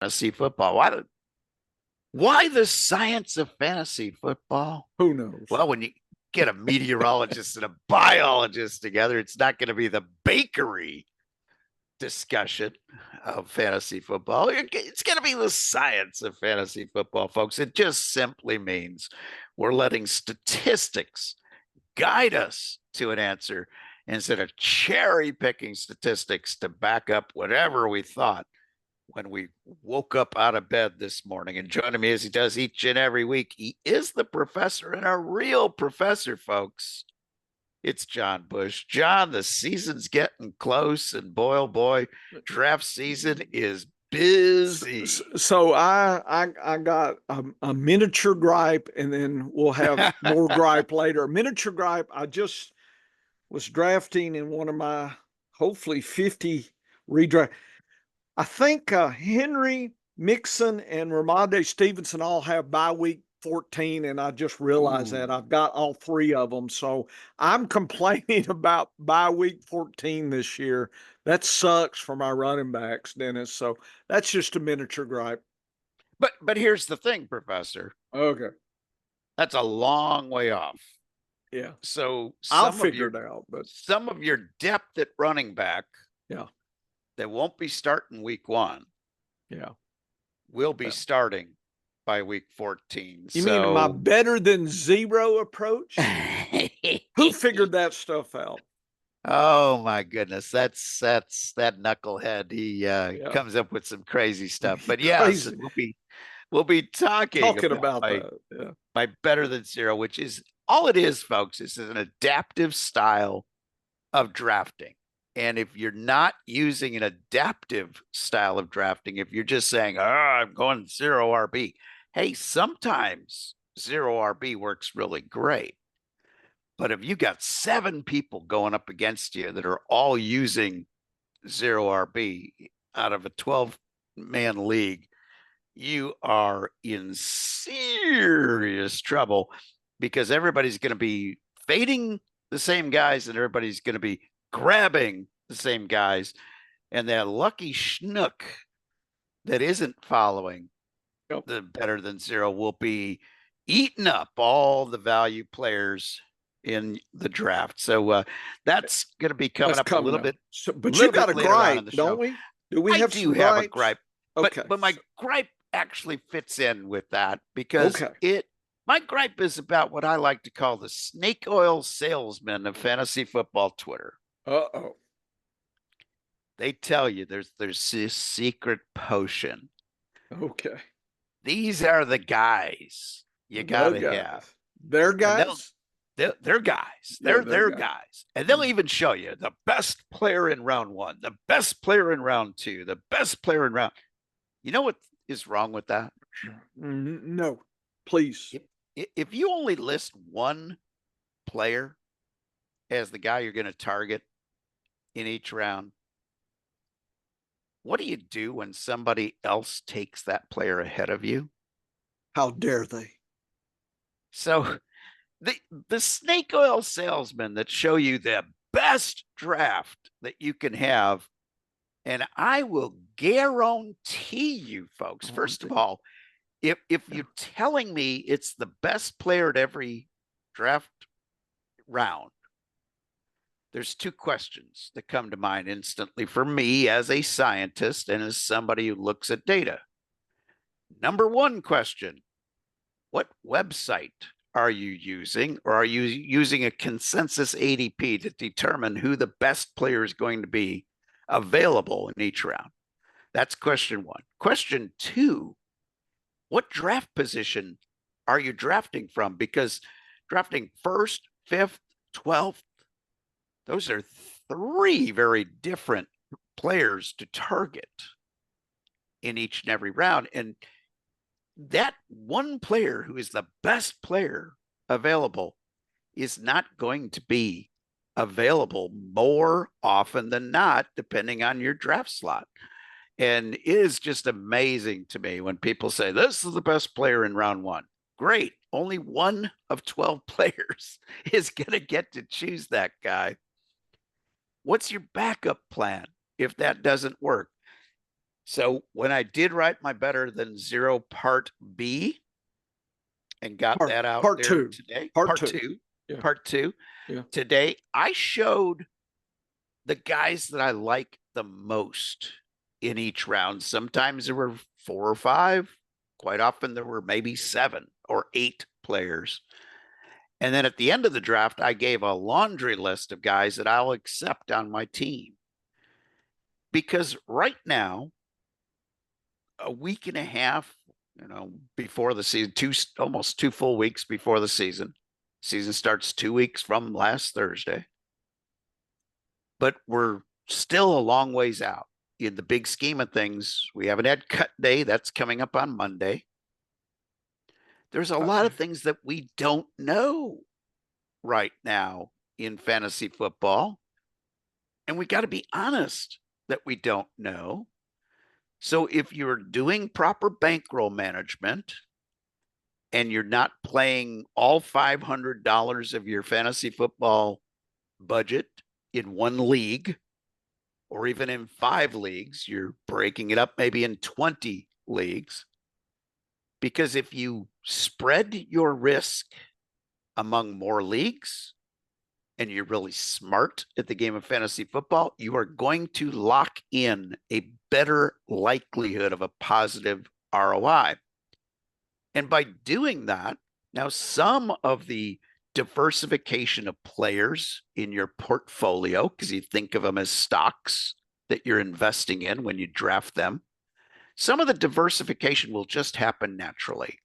fantasy football. Why the science of fantasy football? Who knows? Well, when you get a meteorologist and a biologist together, it's not going to be the bakery discussion of fantasy football. It's going to be the science of fantasy football, folks. It just simply means we're letting statistics guide us to an answer instead of cherry picking statistics to back up whatever we thought when we woke up out of bed this morning. And joining me as he does each and every week, he is the professor and a real professor, folks. It's John Bush. John, the season's getting close, and boy, oh boy, draft season is busy. So I got a miniature gripe, and then we'll have more gripe later. A miniature gripe. I just was drafting in one of my hopefully 50 redraft. I think Henry, Mixon, and Ramondre Stevenson all have bye week 14, and I just realized that I've got all three of them. So I'm complaining about bye week 14 this year. That sucks for my running backs, Dennis. So that's just a miniature gripe. But here's the thing, Professor. Okay. That's a long way off. Yeah. So I'll figure it out. But some of your depth at running back, yeah, that won't be starting week 1. Yeah. Will be starting by week 14. You mean my better than zero approach? Who figured that stuff out? Oh my goodness, that's that knucklehead. He comes up with some crazy stuff. But yes, we'll be talking about my better than zero, which is all it is, folks. This is an adaptive style of drafting. And if you're not using an adaptive style of drafting, if you're just saying, I'm going zero RB, hey, sometimes zero RB works really great. But if you got 7 people going up against you that are all using zero RB out of a 12-man league, you are in serious trouble because everybody's going to be fading the same guys and everybody's going to be grabbing the same guys. And that lucky schnook that isn't following the better than zero will be eating up all the value players in the draft. So that's going to be coming up a little bit. But you got a gripe, don't we? Do we have some gripes? A gripe. Okay. But my gripe actually fits in with that because my gripe is about what I like to call the snake oil salesman of fantasy football Twitter. Uh-oh. They tell you there's this secret potion. Okay. These are the guys you got to have. They're guys? They're guys. They're guys. And they'll even show you the best player in round 1, the best player in round 2, the best player in round. You know what is wrong with that? No, please. If you only list one player as the guy you're going to target in each round, what do you do when somebody else takes that player ahead of you? How dare they? So the snake oil salesmen that show you the best draft that you can have, and I will guarantee you, folks, first of all, if you're telling me it's the best player at every draft round, there's 2 questions that come to mind instantly for me as a scientist and as somebody who looks at data. Number 1 question, what website are you using, or are you using a consensus ADP to determine who the best player is going to be available in each round? That's question 1. Question 2, what draft position are you drafting from? Because drafting 1st, 5th, 12th, those are 3 very different players to target in each and every round. And that one player who is the best player available is not going to be available more often than not, depending on your draft slot. And it is just amazing to me when people say, this is the best player in round 1. Great. Only 1 of 12 players is going to get to choose that guy. What's your backup plan if that doesn't work? So when I did write my Better Than Zero Part B and got Part that out part there two. today, Part part two. two, Yeah. part two, Yeah. today, I showed the guys that I like the most in each round. Sometimes there were 4 or 5. Quite often there were maybe 7 or 8 players. And then at the end of the draft, I gave a laundry list of guys that I'll accept on my team. Because right now, a week and a half, before the season, almost 2 full weeks before the season starts 2 weeks from last Thursday, but we're still a long ways out. In the big scheme of things, we haven't had cut day. That's coming up on Monday. There's a lot of things that we don't know right now in fantasy football. And we got to be honest that we don't know. So if you're doing proper bankroll management and you're not playing all $500 of your fantasy football budget in one league, or even in 5 leagues, you're breaking it up maybe in 20 leagues. Because if you spread your risk among more leagues and you're really smart at the game of fantasy football, you are going to lock in a better likelihood of a positive ROI. And by doing that, now some of the diversification of players in your portfolio, because you think of them as stocks that you're investing in when you draft them, some of the diversification will just happen naturally.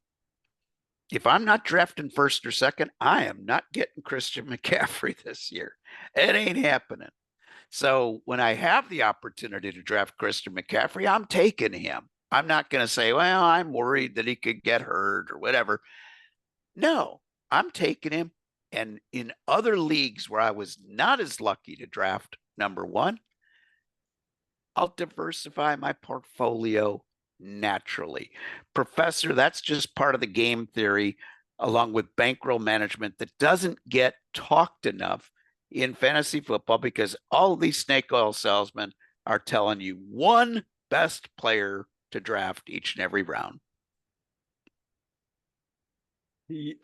If I'm not drafting first or second, I am not getting Christian McCaffrey this year. It ain't happening. So when I have the opportunity to draft Christian McCaffrey, I'm taking him. I'm not going to say, well, I'm worried that he could get hurt or whatever. No, I'm taking him. And in other leagues where I was not as lucky to draft number one, I'll diversify my portfolio naturally. Professor, that's just part of the game theory, along with bankroll management, that doesn't get talked enough in fantasy football because all of these snake oil salesmen are telling you one best player to draft each and every round.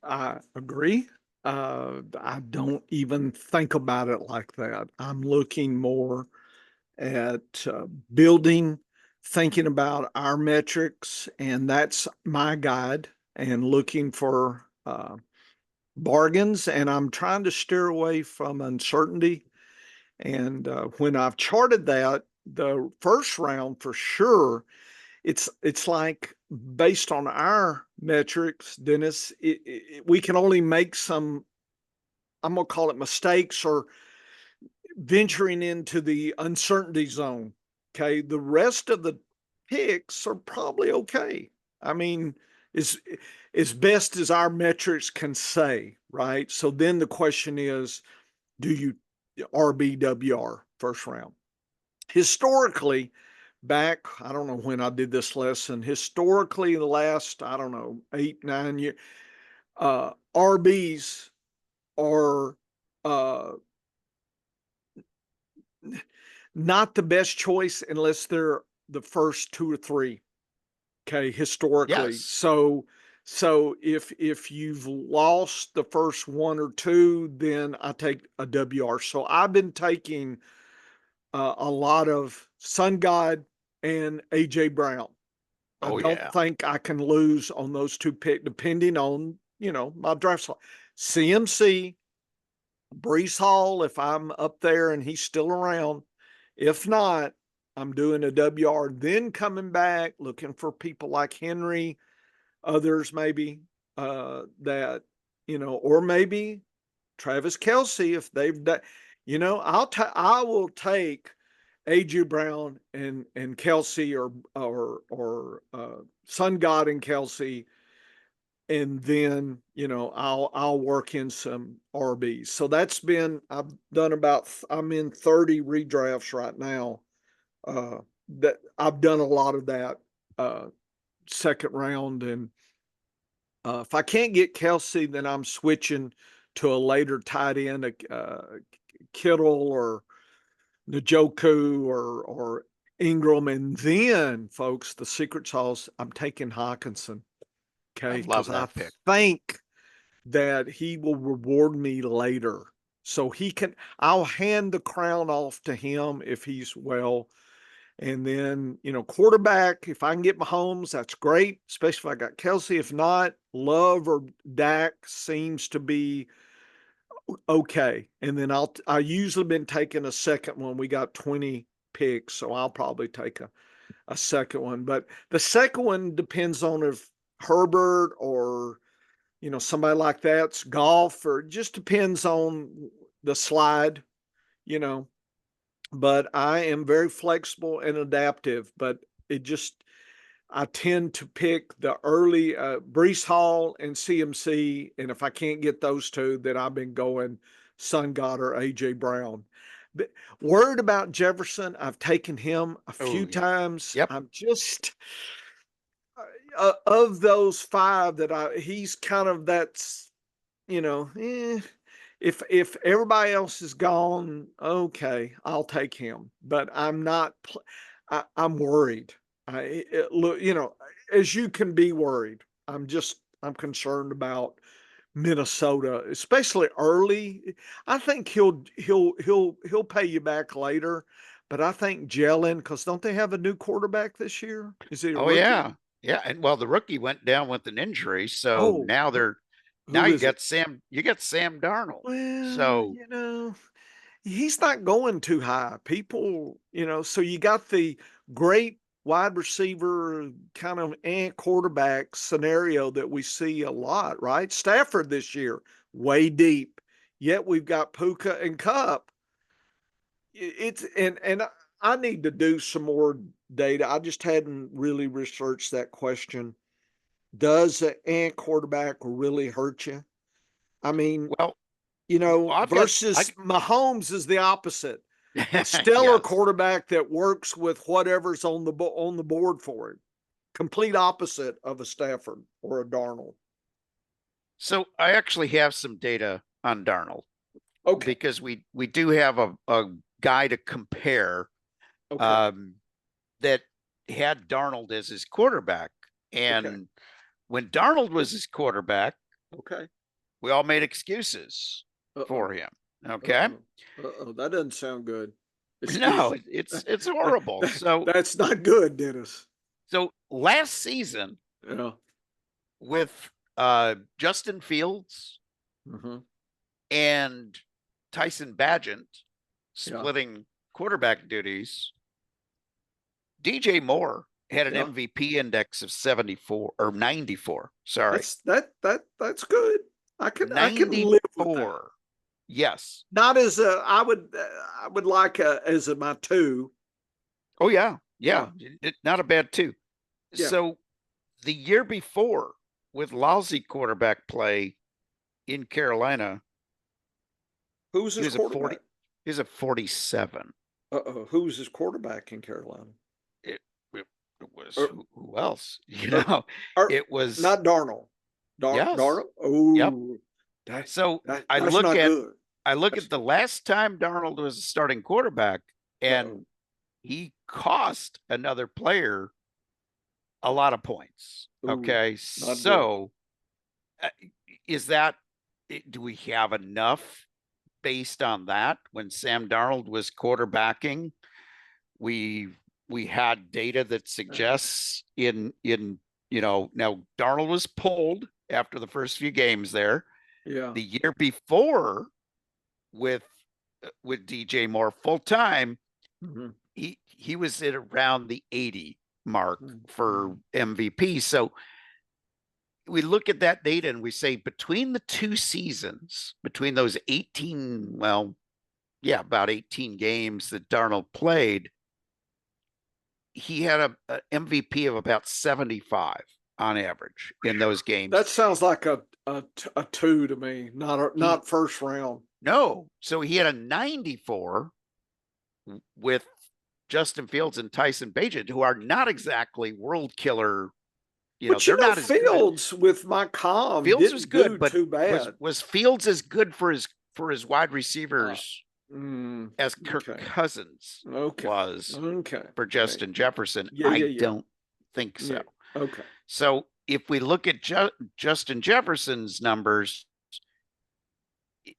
I agree. I don't even think about it like that. I'm looking more at building, thinking about our metrics, and that's my guide, and looking for bargains. And I'm trying to steer away from uncertainty. And when I've charted that, the first round for sure, it's like based on our metrics, Dennis, we can only make some, I'm gonna call it mistakes or venturing into the uncertainty zone. Okay, the rest of the picks are probably okay. I mean, as best as our metrics can say, right? So then the question is, do you RBWR first round? Historically, back, I don't know when I did this lesson, historically, the last, I don't know, 8, 9 years, RBs are uh, not the best choice unless they're the first 2 or 3. Okay, historically. Yes. So if you've lost the first 1 or 2, then I take a WR. So I've been taking a lot of Sun God and AJ Brown. I Oh, don't yeah. think I can lose on those 2 picks, depending on my draft slot. CMC, Brees Hall, if I'm up there and he's still around. If not, I'm doing a WR, then coming back looking for people like Henry, others maybe that or maybe Travis Kelsey if they've done. I will take AJ Brown and Kelsey or Sun God and Kelsey, and then I'll work in some RBs. So I've done I'm in 30 redrafts right now. That I've done a lot of that second round, and if I can't get Kelsey, then I'm switching to a later tight end, Kittle or Njoku or Ingram, and then, folks, the secret sauce, I'm taking Hawkinson. I Okay, love because I that pick. think that he will reward me later. So I'll hand the crown off to him if he's well. And then, quarterback, if I can get Mahomes, that's great, especially if I got Kelsey. If not, Love or Dak seems to be okay. And then I usually been taking a second one. We got 20 picks, so I'll probably take a second one. But the second one depends on if Herbert or somebody like that's golf, or it just depends on the slide, you know. But I am very flexible and adaptive, but it just I tend to pick the early Brees Hall and CMC, and if I can't get those two, then I've been going Sun God or AJ Brown. But worried about Jefferson. I've taken him a Oh few yeah. times. Yep. I'm just of those five he's kind of that's if everybody else is gone, okay, I'll take him. But I'm not. I'm worried. Look, as you can be worried. I'm concerned about Minnesota, especially early. I think he'll pay you back later. But I think Jalen, because don't they have a new quarterback this year? Is he a Oh rookie? yeah. Yeah. And well, the rookie went down with an injury. So Oh, now now who is it? you got Sam Darnold. Well, So he's not going too high. People, so you got the great wide receiver kind of quarterback scenario that we see a lot, right? Stafford this year, way deep. Yet we've got Puka and Cup. It's and I need to do some more data. I just hadn't really researched that question. Does an ant quarterback really hurt you? I mean, well, well, I versus Mahomes is the opposite. A stellar yes. quarterback that works with whatever's on the board for him. Complete opposite of a Stafford or a Darnold. So I actually have some data on Darnold Okay. because we do have a guy to compare Okay. um, that had Darnold as his quarterback. Okay. And when Darnold was his quarterback, Okay. we all made excuses Uh-oh. for him. Okay. Uh-oh. Uh-oh. That doesn't sound good. No, Excuse. it's horrible. That's not good, Dennis. So last season Yeah. with Justin Fields Uh-huh. and Tyson Bagent Yeah. splitting quarterback duties, DJ Moore had an Yeah. MVP index of 74 or 94. Sorry. That's good. I can live with that. 94. Yes. Not as I would like as my two. Oh yeah. Yeah. Yeah. Not a bad two. Yeah. So the year before, with lousy quarterback play in Carolina, Who's he his was a 40, quarterback? he was a 47. Who's his quarterback in Carolina? It was Or who else? or, or It was not Darnold. yes. Darnold. Yep. Oh, that, So that's not good. I look That's at the last time Darnold was a starting quarterback, uh-oh. and he cost another player a lot of points. Ooh, Okay. not good. So uh, is that do we have enough based on that? When Sam Darnold was quarterbacking, we we had data that suggests now Darnold was pulled after the first few games there. Yeah. The year before with DJ Moore full time, Mm-hmm. he was at around the 80 mark Mm-hmm. for MVP. So we look at that data and we say between the two seasons, between those 18, well, yeah, about 18 games that Darnold played, he had a MVP of about 75 on average in those games. That sounds like a two to me. He Not first round. no, so he had a 94 with Justin Fields and Tyson Bagent, who are not exactly world killer. But They're not as good. Fields with my calm Fields was didn't good, do but too bad. was Fields as good for his wide Uh, receivers? as Kirk Okay. Cousins Okay. was Okay. for Justin Jefferson. Yeah. I Yeah. Yeah. don't think so. Yeah. Okay. So if we look at Justin Jefferson's numbers,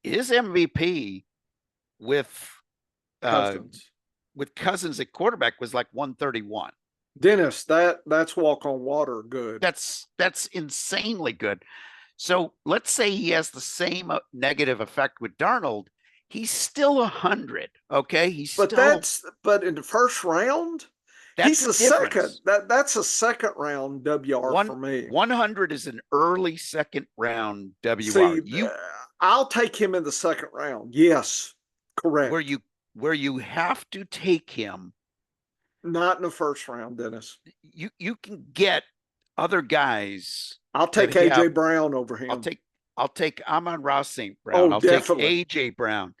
his MVP with uh, Cousins. with Cousins at quarterback was like 131. Dennis, that's walk on water good. That's insanely good. So let's say he has the same negative effect with Darnold. He's still 100. Okay, he's But still but in the first round, that's he's a the second. difference. That's a second round WR One for me. 100 is an early second round WR. See, I'll take him in the second round. Yes, Where correct. you where you have to take him. Not in the first round, Dennis. You can get other guys I'll that take have. AJ Brown over I'll him. take Amon-Ra St. Brown. Oh, I'll take definitely. AJ Brown.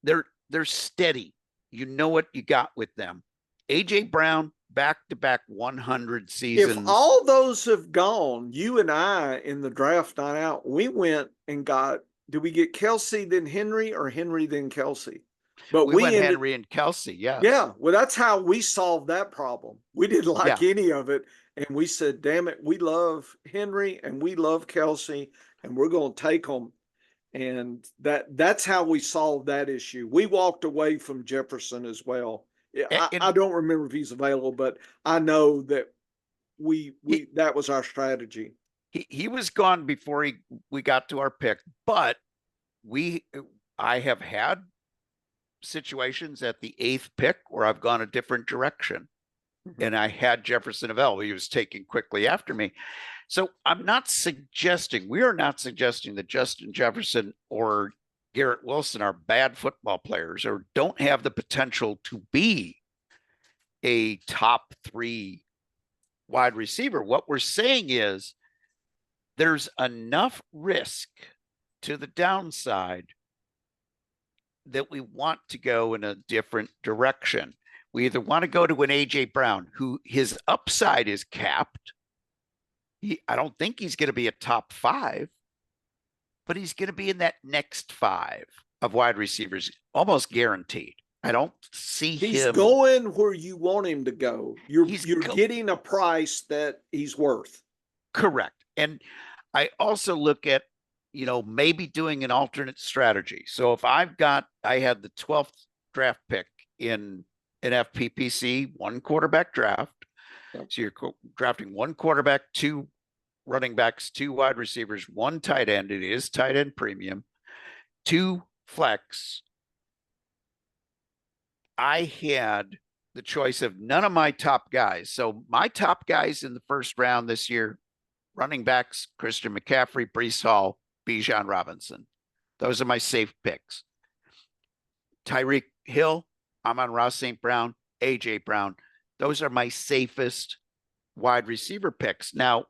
They're steady. You know what you got with them. AJ Brown, back-to-back 100 seasons. If all those have gone, you and I in the draft night out, we went and got, did we get Kelsey then Henry or Henry then Kelsey? But we went ended, Henry and Kelsey, yes. Yeah, well, that's how we solved that problem. We didn't like any of it. And we said, damn it, we love Henry and we love Kelsey, and we're going to take them. And that's how we solved that issue. We walked away from Jefferson as well. I don't remember if he's available, but I know that that was our strategy. He was gone before we got to our pick, but I have had situations at the 8th pick where I've gone a different direction. Mm-hmm. And I had Jefferson available. He was taken quickly after me. So we are not suggesting that Justin Jefferson or Garrett Wilson are bad football players or don't have the potential to be a top 3 wide receiver. What we're saying is there's enough risk to the downside that we want to go in a different direction. We either want to go to an AJ Brown, who his upside is capped. I don't think he's going to be a top 5, but he's going to be in that next 5 of wide receivers, almost guaranteed. I don't see he's him going where you want him to go. You're getting a price that he's worth. Correct. And I also look at, maybe doing an alternate strategy. So if I had the 12th draft pick in an FPPC, 1 quarterback draft. Yep. So you're drafting 1 quarterback, 2 running backs, 2 wide receivers, 1 tight end. It is tight end premium, 2 flex. I had the choice of none of my top guys. So my top guys in the first round this year, running backs, Christian McCaffrey, Breece Hall, Bijan Robinson. Those are my safe picks. Tyreek Hill, Amon-Ra St. Brown, AJ Brown. Those are my safest wide receiver picks. Now,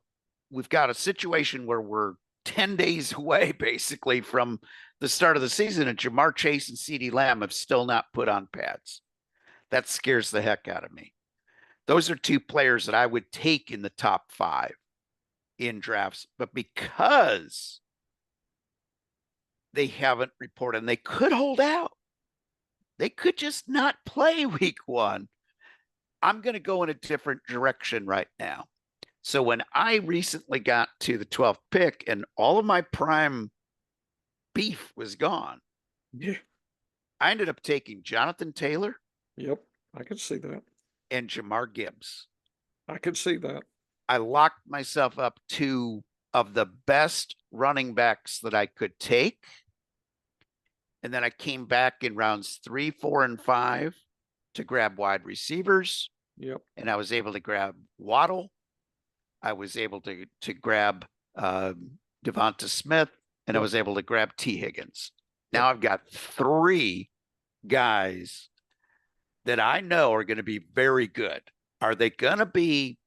we've got a situation where we're 10 days away, basically, from the start of the season, and Jamar Chase and CeeDee Lamb have still not put on pads. That scares the heck out of me. Those are 2 players that I would take in the top 5 in drafts, but because they haven't reported, and they could hold out, they could just not play week 1. I'm going to go in a different direction right now. So when I recently got to the 12th pick and all of my prime beef was gone, I ended up taking Jonathan Taylor. Yep, I could see that. And Jahmyr Gibbs. I could see that. I locked myself up 2 of the best running backs that I could take. And then I came back in rounds 3, 4, and 5 to grab wide receivers. Yep. And I was able to grab Waddle. I was able to grab Devonta Smith, and I was able to grab T. Higgins. Now I've got 3 guys that I know are going to be very good. Are they going to be?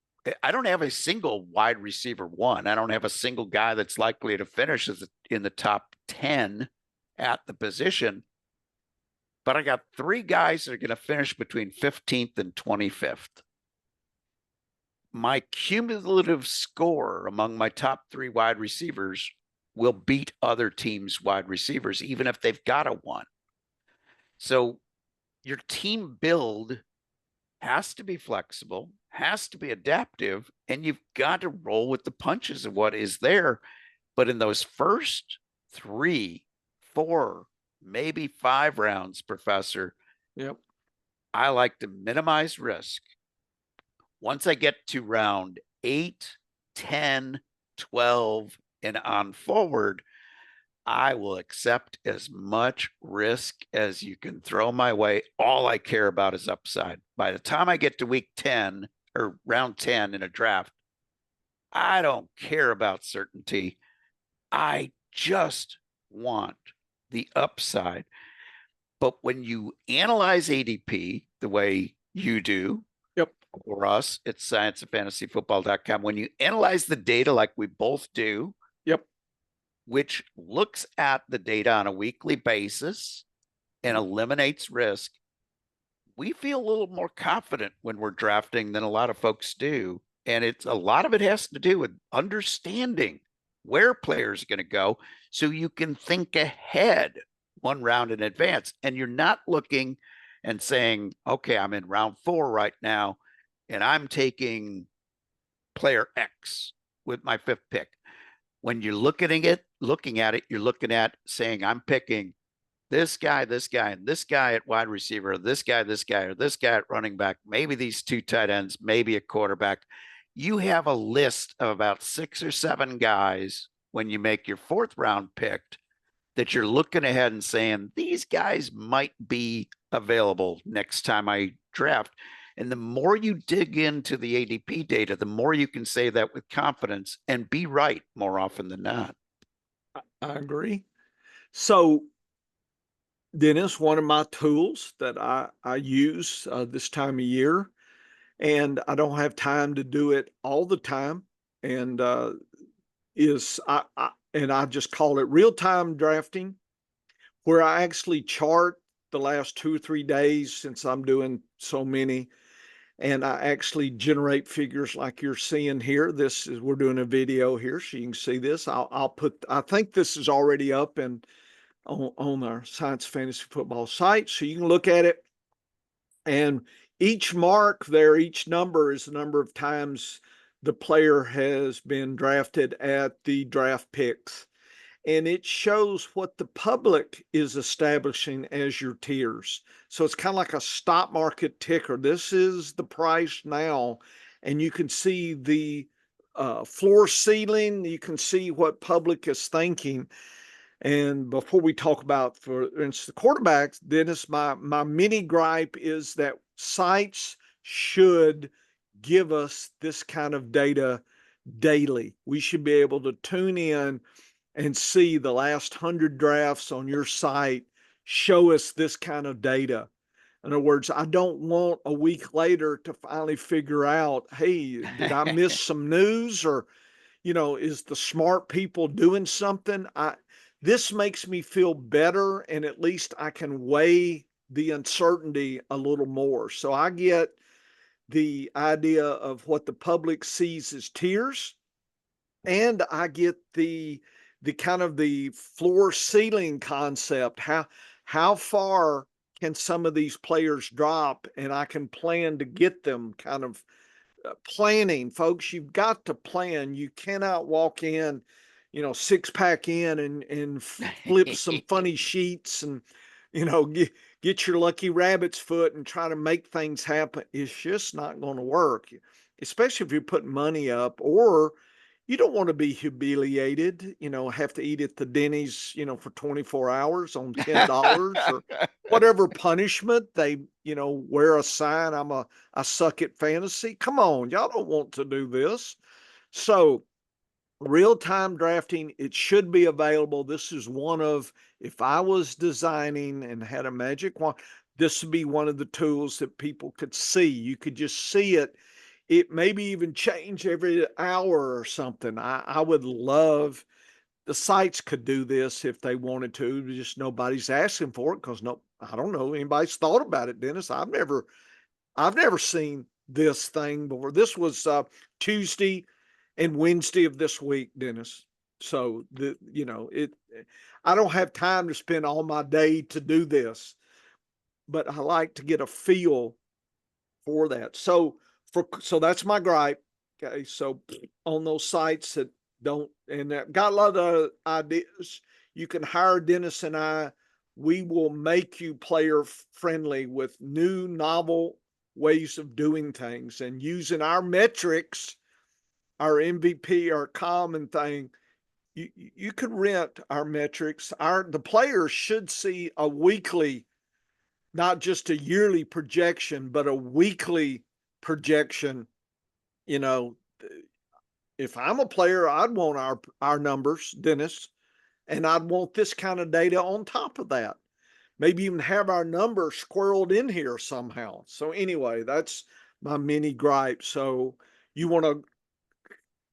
I don't have a single wide receiver 1. I don't have a single guy that's likely to finish in the top 10 at the position. But I got 3 guys that are going to finish between 15th and 25th. My cumulative score among my top 3 wide receivers will beat other teams' wide receivers, even if they've got a 1. So your team build has to be flexible, has to be adaptive, and you've got to roll with the punches of what is there. But in those first 3, 4, maybe 5 rounds, Professor, Yep. I like to minimize risk. Once I get to round 8, 10, 12, and on forward, I will accept as much risk as you can throw my way. All I care about is upside. By the time I get to week 10 or round 10 in a draft, I don't care about certainty. I just want the upside. But when you analyze ADP the way you do, Yep. or us at scienceoffantasyfootball.com, when you analyze the data like we both do, Yep. which looks at the data on a weekly basis and eliminates risk, we feel a little more confident when we're drafting than a lot of folks do. And it's a lot of it has to do with understanding where players are going to go so you can think ahead one round in advance. And you're not looking and saying, okay, I'm in round 4 right now, and I'm taking player X with my 5th pick. When you're looking at it, you're looking at saying, I'm picking this guy, and this guy at wide receiver, this guy, or this guy at running back, maybe these 2 tight ends, maybe a quarterback. You have a list of about 6 or 7 guys when you make your 4th round pick that you're looking ahead and saying, these guys might be available next time I draft. And the more you dig into the ADP data, the more you can say that with confidence and be right more often than not. I agree. So, Dennis, one of my tools that I use this time of year, and I don't have time to do it all the time, and is I just call it real time drafting, where I actually chart the last 2 or 3 days since I'm doing so many, and I actually generate figures like you're seeing here. This is we're doing a video here, so you can see this. I'll put. I think this is already up and on our Science Fantasy Football site, so you can look at it. And each mark there, each number is the number of times the player has been drafted at the draft picks. And it shows what the public is establishing as your tiers. So it's kind of like a stock market ticker. This is the price now. And you can see the floor ceiling. You can see what public is thinking. And before we talk about, for instance, the quarterbacks, Dennis, my mini gripe is that sites should give us this kind of data daily. We should be able to tune in and see the last 100 drafts on your site show us this kind of data. In other words, I don't want a week later to finally figure out, hey, did I miss some news, or is the smart people doing something? This makes me feel better, and at least I can weigh the uncertainty a little more. So I get the idea of what the public sees as tiers, and I get the kind of the floor ceiling concept. How far can some of these players drop, and I can plan to get them. Kind of planning, folks. You've got to plan. You cannot walk in, 6-pack in and flip some funny sheets and get your lucky rabbit's foot and try to make things happen. It's just not going to work, especially if you put money up, or you don't want to be humiliated, have to eat at the Denny's, for 24 hours on $10, or whatever punishment they, wear a sign, I suck at fantasy. Come on, y'all don't want to do this. So real-time drafting, it should be available. This is one of, if I was designing and had a magic wand, this would be one of the tools that people could see. You could just see it. It maybe even change every hour or something. I would love, the sites could do this if they wanted to. Just nobody's asking for it because I don't know anybody's thought about it, Dennis. I've never seen this thing before. This was Tuesday and Wednesday of this week, Dennis. So I don't have time to spend all my day to do this. but I like to get a feel for that. So that's my gripe. Okay, so on those sites that don't, and that got a lot of ideas, you can hire Dennis and I. We will make you player friendly with new, novel ways of doing things and using our metrics, our MVP, our common thing. You could rent our metrics. The players should see a weekly, not just a yearly projection, but a weekly projection. You know, if I'm a player, I'd want our numbers, Dennis, and I'd want this kind of data on top of that. Maybe even have our numbers squirreled in here somehow. So anyway, that's my mini gripe. So you want to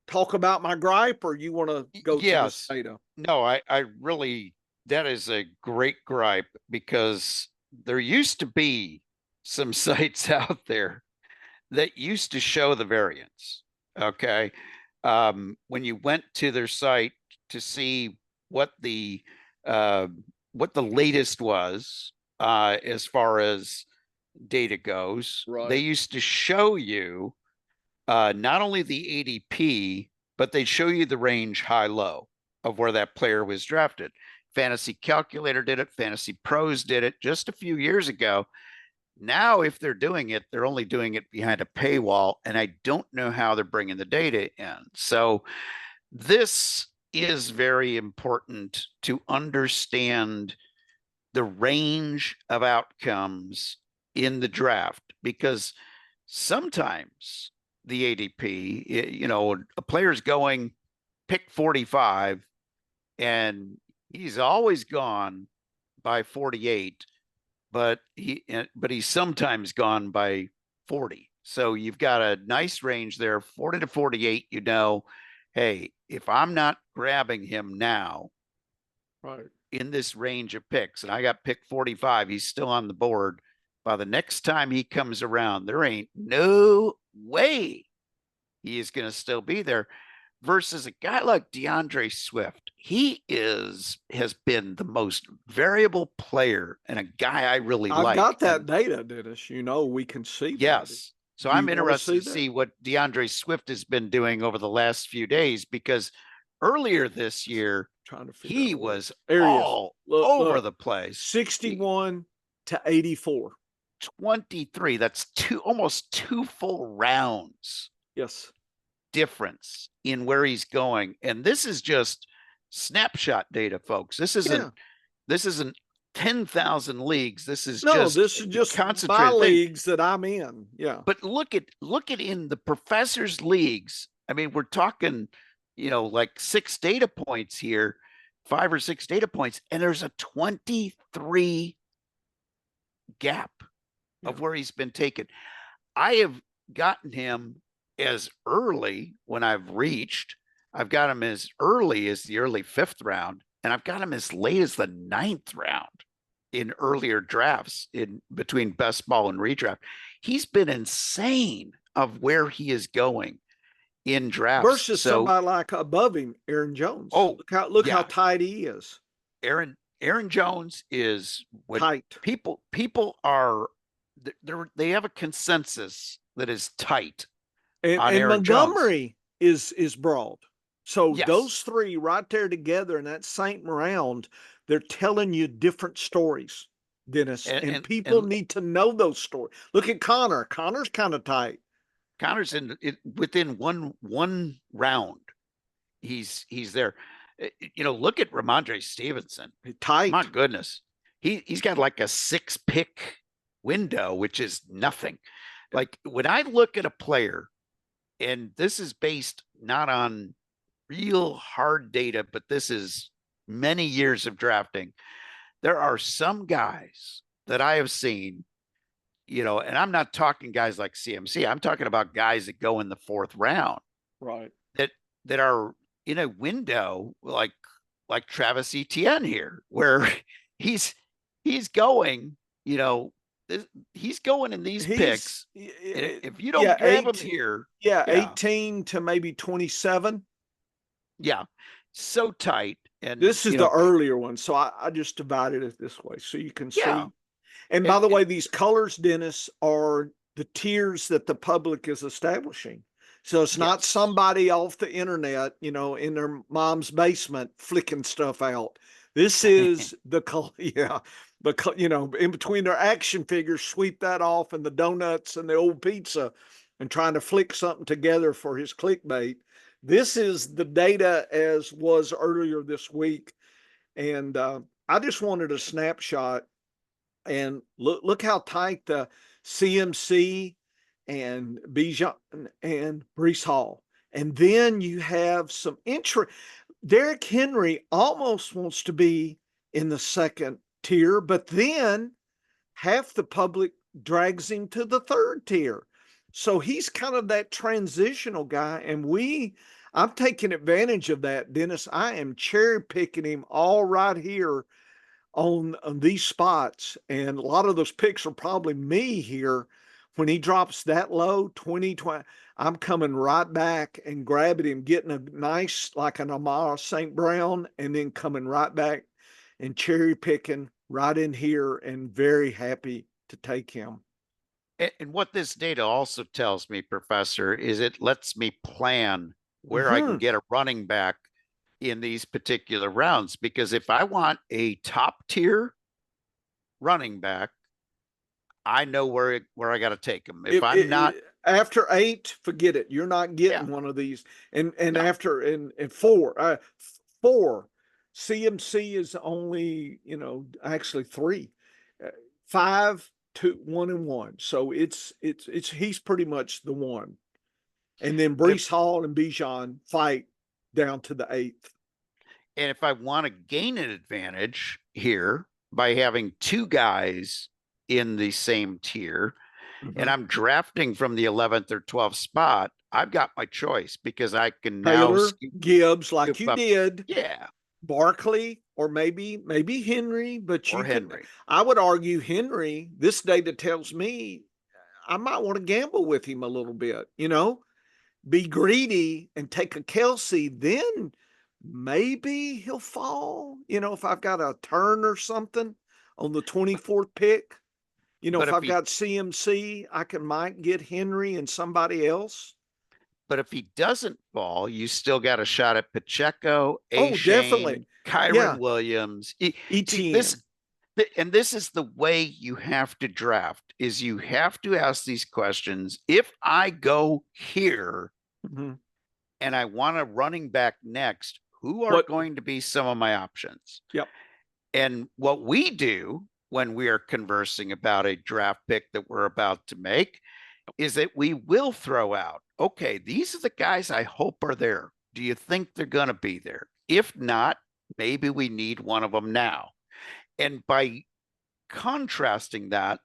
talk about my gripe, or you want to go to this Yes. data? No, I really, that is a great gripe because there used to be some sites out there that used to show the variance. Okay. When you went to their site to see what the uh, what the latest was as far as data goes, they Right. used to show you not only the ADP, but they'd show you the range high low of where that player was drafted. Fantasy Calculator did it, Fantasy Pros did it just a few years ago. Now, if they're doing it, they're only doing it behind a paywall, and I don't know how they're bringing the data in. So, this is very important to understand the range of outcomes in the draft because sometimes the ADP, a player's going pick 45 and he's always gone by 48, but he's sometimes gone by 40. So you've got a nice range there, 40 to 48, hey, if I'm not grabbing him now Right. in this range of picks, and I got pick 45, he's still on the board. By the next time he comes around, there ain't no way he is going to still be there. Versus a guy like DeAndre Swift, has been the most variable player and a guy I really I've like. got that And data, Dennis. We can see that. yes, so Do I'm you want to interested see to that? see what DeAndre Swift has been doing over the last few days because earlier this year Trying to figure he out where. was There he is. all Look, over look. the place. 61 to 84. 23. That's almost two full rounds Yes. difference in where he's going. And this is just snapshot data, folks. This isn't Yeah. 10,000 leagues. This is No, just this is a just my concentrated thing. leagues that I'm in. Yeah. But look at in the professors' leagues. I mean, we're talking, like 6 data points here, 5 or 6 data points, and there's a 23 gap of Yeah. where he's been taken. I have gotten him as early when I've got him as early as the early 5th round, and I've got him as late as the 9th round in earlier drafts in between best ball and redraft. He's been insane of where he is going in drafts. Versus So, somebody like above him, Aaron Jones. oh Look how yeah, tight he is. Aaron Jones is what Tight. people are. They have a consensus that is tight on And Aaron Jones. Montgomery is broad. So Yes. those three right there together in that same round, they're telling you different stories, Dennis. And And and, people and need to know those stories. Look at Connor. Connor's kind of tight. Connor's within one round. He's there. Look at Ramondre Stevenson. My Tight. goodness, he's got like a 6 pick window, which is nothing. Like when I look at a player, and this is based not on real hard data, but this is many years of drafting. There are some guys that I have seen, and I'm not talking guys like CMC. I'm talking about guys that go in the 4th round Right. that are in a window like Travis Etienne here, where he's going, he's going in these He's picks. And if you yeah, don't grab him here, yeah, yeah, 18 to maybe 27. yeah, so tight. And This is the earlier one. So I just divided it this way so you can yeah, see. And by the way, these colors, Dennis, are the tiers that the public is establishing. So it's not Yes. somebody off the internet, in their mom's basement flicking stuff out. This is the color, yeah. But in between their action figures, sweep that off, and the donuts and the old pizza, and trying to flick something together for his clickbait. This is the data as was earlier this week, and I just wanted a snapshot. And look how tight the CMC and Bijan and Brees Hall. And then you have some interest. Derrick Henry almost wants to be in the second tier, but then half the public drags him to the third tier. So he's kind of that transitional guy. And I'm taking advantage of that, Dennis. I am cherry picking him all right here on these spots. And a lot of those picks are probably me here. When he drops that low, 2020, I'm coming right back and grabbing him, getting a nice, like an Amara St. Brown, and then coming right back and cherry picking right in here, and very happy to take him. And what this data also tells me, Professor, is it lets me plan where I can get a running back in these particular rounds. Because if I want a top tier running back, I know where I got to take him. If I'm not after 8, forget it. You're not getting one of these. And no. After in 4, 4 CMC is only actually 3, 5, 2, 1 and 1. So it's he's pretty much the one. And then Brees Hall and Bijan fight down to the 8th. And if I want to gain an advantage here by having 2 guys in the same tier, and I'm drafting from the 11th or 12th spot, I've got my choice, because I can Taylor, now Gibbs, like you did. Yeah. Barkley, or maybe Henry, but or Henry. I would argue Henry. This data tells me I might want to gamble with him a little bit, be greedy and take a Kelsey, then maybe he'll fall. If I've got a turn or something on the 24th pick, if I've got CMC, I might get Henry and somebody else. But if he doesn't fall, you still got a shot at Pacheco, definitely. Kyron Williams. ETN. And this is the way you have to draft, is you have to ask these questions. If I go here and I want a running back next, who are going to be some of my options? Yep. And what we do when we are conversing about a draft pick that we're about to make is that we will throw out, okay, these are the guys I hope are there. Do you think they're going to be there? If not, maybe we need one of them now. And by contrasting that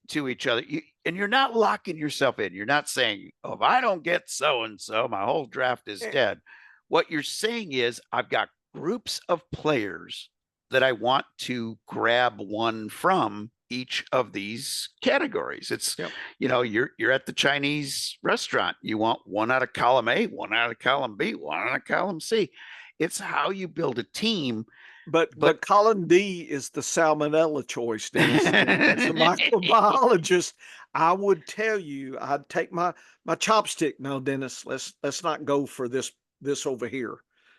to each other, and you're not locking yourself in. You're not saying, oh, if I don't get so-and-so, my whole draft is dead. What you're saying is, I've got groups of players that I want to grab one from each of these categories. It's, you're at the Chinese restaurant. You want one out of column A, one out of column B, one out of column C. It's how you build a team. But column D is the salmonella choice, Dennis. As a microbiologist, I would tell you, I'd take my chopstick. No, Dennis, let's not go for this over here.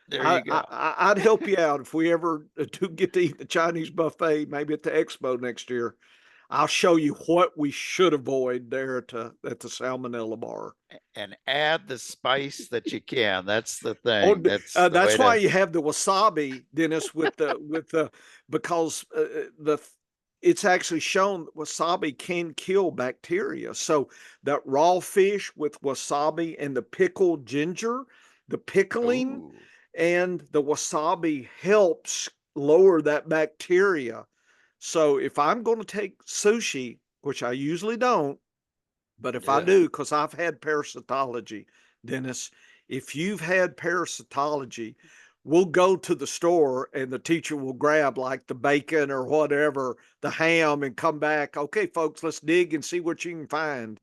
There you go. I'd help you out if we ever do get to eat the Chinese buffet, maybe at the expo next year. I'll show you what we should avoid there at the salmonella bar. And add the spice that you can. That's the thing. That's why you have the wasabi, Dennis, because it's actually shown that wasabi can kill bacteria. So that raw fish with wasabi and the pickled ginger, the pickling and the wasabi helps lower that bacteria. So if I'm going to take sushi, which I usually don't, but if I do, because I've had parasitology, Dennis, if you've had parasitology, we'll go to the store and the teacher will grab like the bacon or whatever, the ham, and come back. Okay, folks, let's dig and see what you can find.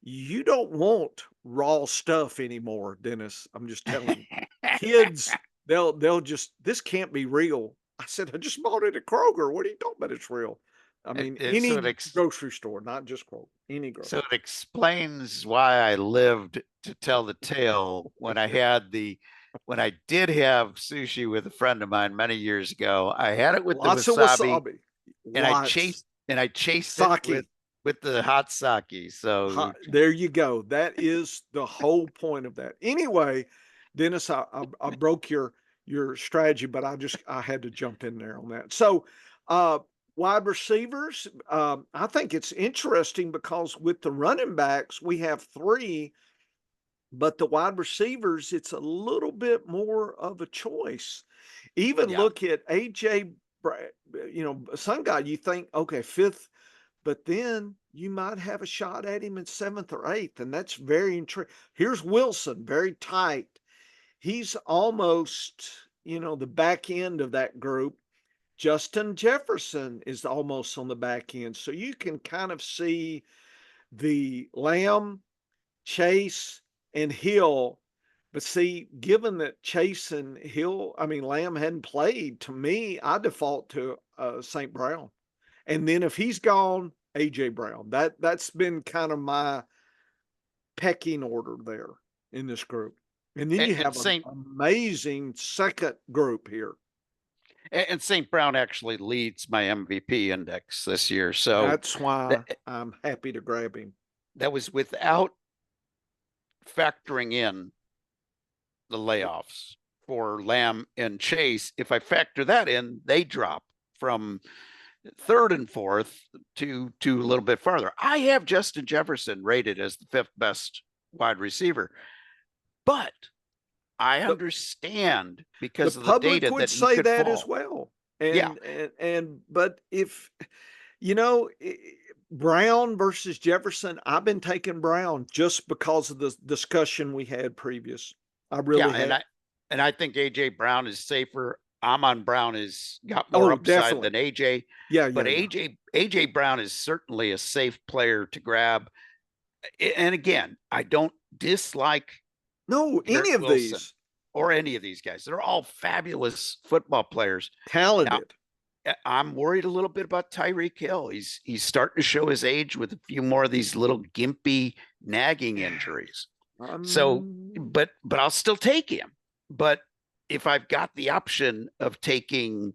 You don't want raw stuff anymore, Dennis. I'm just telling you. Kids, they'll just, this can't be real. I said, I just bought it at Kroger. What are you talking about? It's real. I mean, So any grocery store, not just Kroger, any so grocery. it explains why I lived to tell the tale when I did have sushi with a friend of mine many years ago. I had it with the Lots of wasabi, wasabi. and I Lots. chased it Sake. with the hot sake. So There you go. That is the whole point of that. Anyway, Dennis, I broke your strategy, but I had to jump in there on that. So wide receivers, I think it's interesting because with the running backs, we have three, but the wide receivers, it's a little bit more of a choice. Even yeah, look at AJ, some guy you think, okay, fifth, but then you might have a shot at him in seventh or eighth, and that's very intriguing. Here's Wilson, very tight. He's almost, the back end of that group. Justin Jefferson is almost on the back end. So you can kind of see the Lamb, Chase, and Hill. But see, given that Chase and Lamb hadn't played, to me, I default to St. Brown. And then if he's gone, AJ Brown. That's been kind of my pecking order there in this group. And then you and have an amazing second group here. St. Brown actually leads my MVP index this year. So That's why that, I'm happy to grab him. that was without factoring in the layoffs for Lamb and Chase. If I factor that in, they drop from third and fourth to a little bit farther. I have Justin Jefferson rated as the fifth best wide receiver, but I understand because The of the public data would that he say could that as fall. well. Yeah, But if you know Brown versus Jefferson, I've been taking Brown just because of the discussion we had previous. I yeah, really have. and I think AJ Brown is safer. Amon Brown has got more Oh, upside definitely. than AJ, Yeah, but yeah, yeah. AJ Brown is certainly a safe player to grab. And again, I don't dislike No, Garrett any of Wilson these or any of these guys. They're all fabulous football players. Now, talented. I'm worried a little bit about Tyreek Hill. He's starting to show his age with a few more of these little gimpy nagging injuries. So, Um, but I'll still take him. But if I've got the option of taking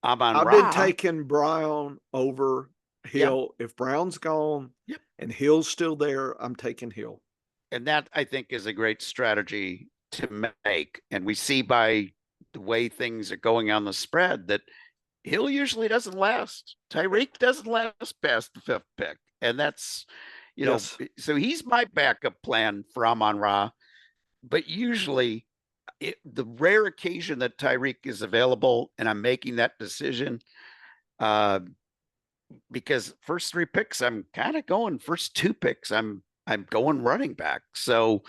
Amon I've been Ra, taking Brown over yeah, Hill. If Brown's gone yep. and Hill's still there, I'm taking Hill. And that I think is a great strategy to make. And we see by the way things are going on the spread that Hill usually doesn't last. Tyreek doesn't last past the fifth pick. And that's, Yes. so he's my backup plan for Amon Ra. But usually, the rare occasion that Tyreek is available and I'm making that decision, uh, because first three picks, I'm kind of going first two picks, I'm going running back. So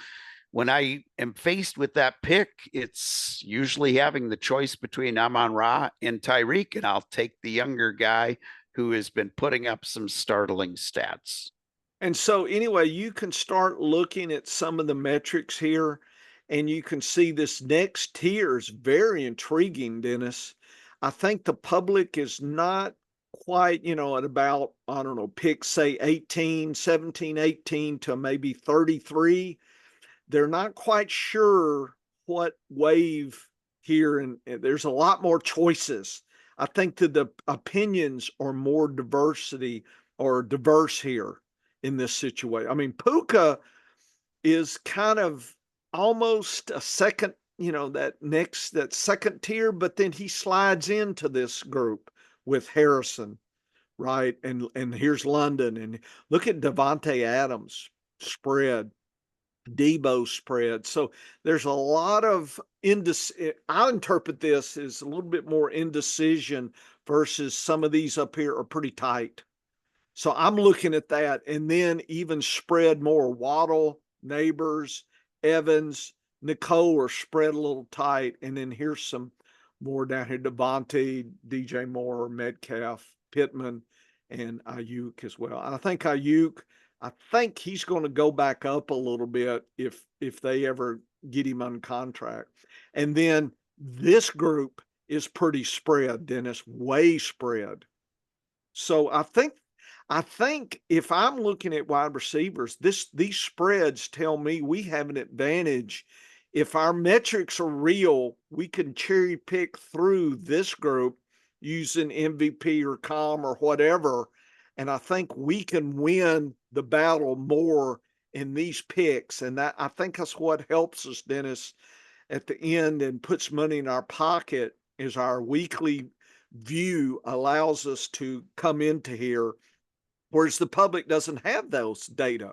when I am faced with that pick, it's usually having the choice between Amon Ra and Tyreek, and I'll take the younger guy who has been putting up some startling stats. And so, anyway, you can start looking at some of the metrics here, and you can see this next tier is very intriguing, Dennis. I think the public is not quite, at about, I don't know, pick say 18, 17, 18 to maybe 33. They're not quite sure what wave here, and there's a lot more choices. I think that the opinions are more diversity or diverse here in this situation. I mean, Puka is kind of almost a second, that second tier, but then he slides into this group with Harrison, right? And here's London, and look at Devontae Adams spread, Debo spread. So there's a lot of I interpret this as a little bit more indecision versus some of these up here are pretty tight. So I'm looking at that, and then even spread more. Waddle, Neighbors, Evans, Nicole are spread a little tight, and then here's some more down here: Devontae, DJ Moore, Metcalf, Pittman, and Ayuk as well. And I think Ayuk, I think he's going to go back up a little bit if they ever get him on contract. And then this group is pretty spread, Dennis, way spread. So I think if I'm looking at wide receivers, these spreads tell me we have an advantage. If our metrics are real, we can cherry pick through this group using MVP or COM or whatever. And I think we can win the battle more in these picks. And that I think that's what helps us, Dennis, at the end and puts money in our pocket is our weekly view allows us to come into here, whereas the public doesn't have those data.